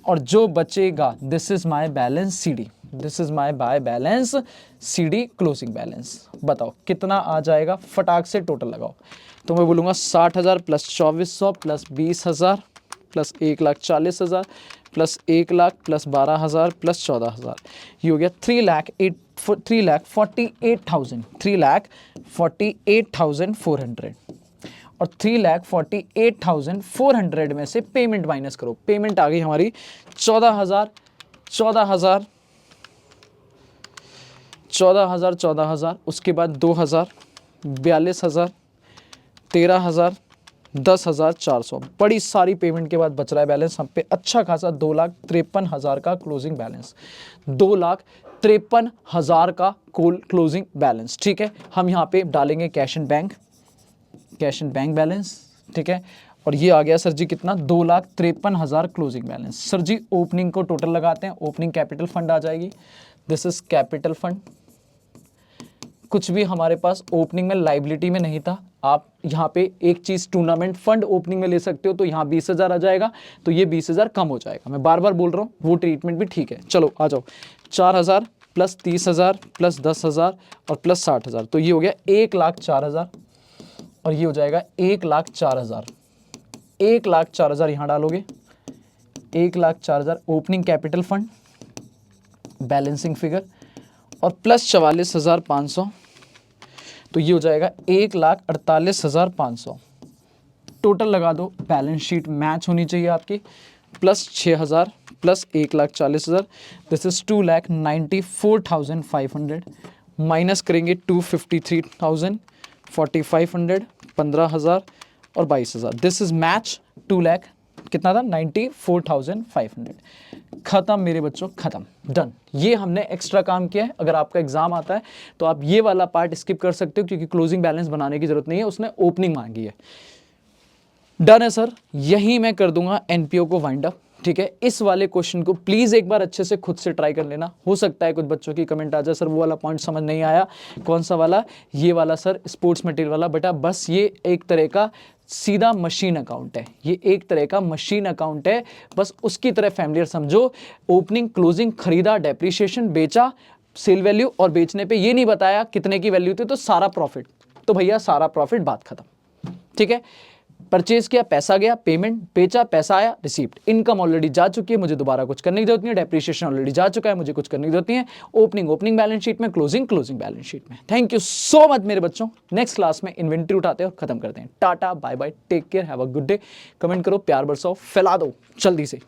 A: और जो बचेगा this is my balance CD, this is my by balance CD closing balance, बताओ कितना आ जाएगा, फटाक से टोटल लगाओ, तो मैं बोलूँगा 60000 plus 2400 plus 20000 plus 1,40,000 plus 1 lakh plus 12000 plus 14000, ये हो गया 3,48,000, 3,48,400, और 3,48,400 में से पेमेंट माइनस करो, पेमेंट आ गई हमारी 14,000 14,000, 14,000, 14,000, उसके बाद 2,000, 42,000, 13,000, 10,400। बड़ी सारी पेमेंट के बाद बच रहा है बैलेंस हम पे अच्छा खासा 2,53,000 का क्लोजिंग बैलेंस, 2,53,000 का क्लोजिंग बैलेंस। ठीक है, हम यहाँ पे डालेंगे cash and bank, cash and bank balance. ठीक है, और ये आ गया सर जी कितना, 2,53,000 क्लोजिंग बैलेंस। सर जी ओपनिंग को टोटल लगाते हैं, ओपनिंग कैपिटल फंड आ जाएगी, दिस इज कैपिटल फंड। कुछ भी हमारे पास ओपनिंग में लाइबिलिटी में नहीं था, आप यहाँ पे एक चीज टूर्नामेंट फंड ओपनिंग में ले सकते हो, तो यहाँ 20,000 आ जाएगा, तो ये 20,000 कम हो जाएगा। मैं बार बार बोल रहा हूँ, वो ट्रीटमेंट भी ठीक है। चलो आ जाओ, 4,000 प्लस 30,000 प्लस 10,000 और प्लस 60,000, तो ये हो गया 1,04,000, और ये हो जाएगा 1,04,000। 1,04,000 यहाँ डालोगे, 1,04,000 opening capital fund balancing figure, और प्लस 44,500, तो ये हो जाएगा 1,48,500। टोटल लगा दो, बैलेंस शीट मैच होनी चाहिए आपकी, plus 6,000 plus 1,40,000, this is 2,94,500, minus करेंगे 2,53,000, 4,500, 15,000 और 22,000, दिस इज मैच 2 लाख कितना था, 94,500। खत्म मेरे बच्चों, खत्म, डन। ये हमने एक्स्ट्रा काम किया है। अगर आपका एग्जाम आता है तो आप ये वाला पार्ट स्किप कर सकते हो, क्योंकि क्लोजिंग बैलेंस बनाने की जरूरत नहीं है, उसने ओपनिंग मांगी है। डन है सर, यही मैं कर दूंगा एनपीओ को वाइंड अप। ठीक है, इस वाले क्वेश्चन को प्लीज एक बार अच्छे से खुद से ट्राई कर लेना। हो सकता है कुछ बच्चों की कमेंट आ जाए, सर वो वाला पॉइंट समझ नहीं आया, कौन सा वाला, ये वाला सर स्पोर्ट्स मटेरियल वाला। बेटा बस ये एक तरह का सीधा मशीन अकाउंट है, ये एक तरह का मशीन अकाउंट है, बस उसकी तरह फैमिलियर समझो। ओपनिंग, क्लोजिंग, खरीदा, डेप्रिसिएशन, बेचा, सेल वैल्यू, और बेचने पे ये नहीं बताया कितने की वैल्यू थी, तो सारा प्रॉफिट, तो भैया सारा प्रॉफिट, बात खत्म। ठीक है, परचेज किया, पैसा गया, पेमेंट, बेचा, पैसा आया, रिसीप्ट, इनकम ऑलरेडी जा चुकी है, मुझे दोबारा कुछ करने की जरूरत नहीं है, डेप्रिसिएशन ऑलरेडी जा चुका है, मुझे कुछ करने की जरूरत नहीं है। ओपनिंग ओपनिंग बैलेंस शीट में, क्लोजिंग क्लोजिंग बैलेंस शीट में। थैंक यू सो मच मेरे बच्चों, नेक्स्ट क्लास में इन्वेंट्री उठाते हैं और खत्म करते हैं। Tata bye bye, take care, have a good day. Comment करो, प्यार बरसाओ, फैला दो जल्दी से।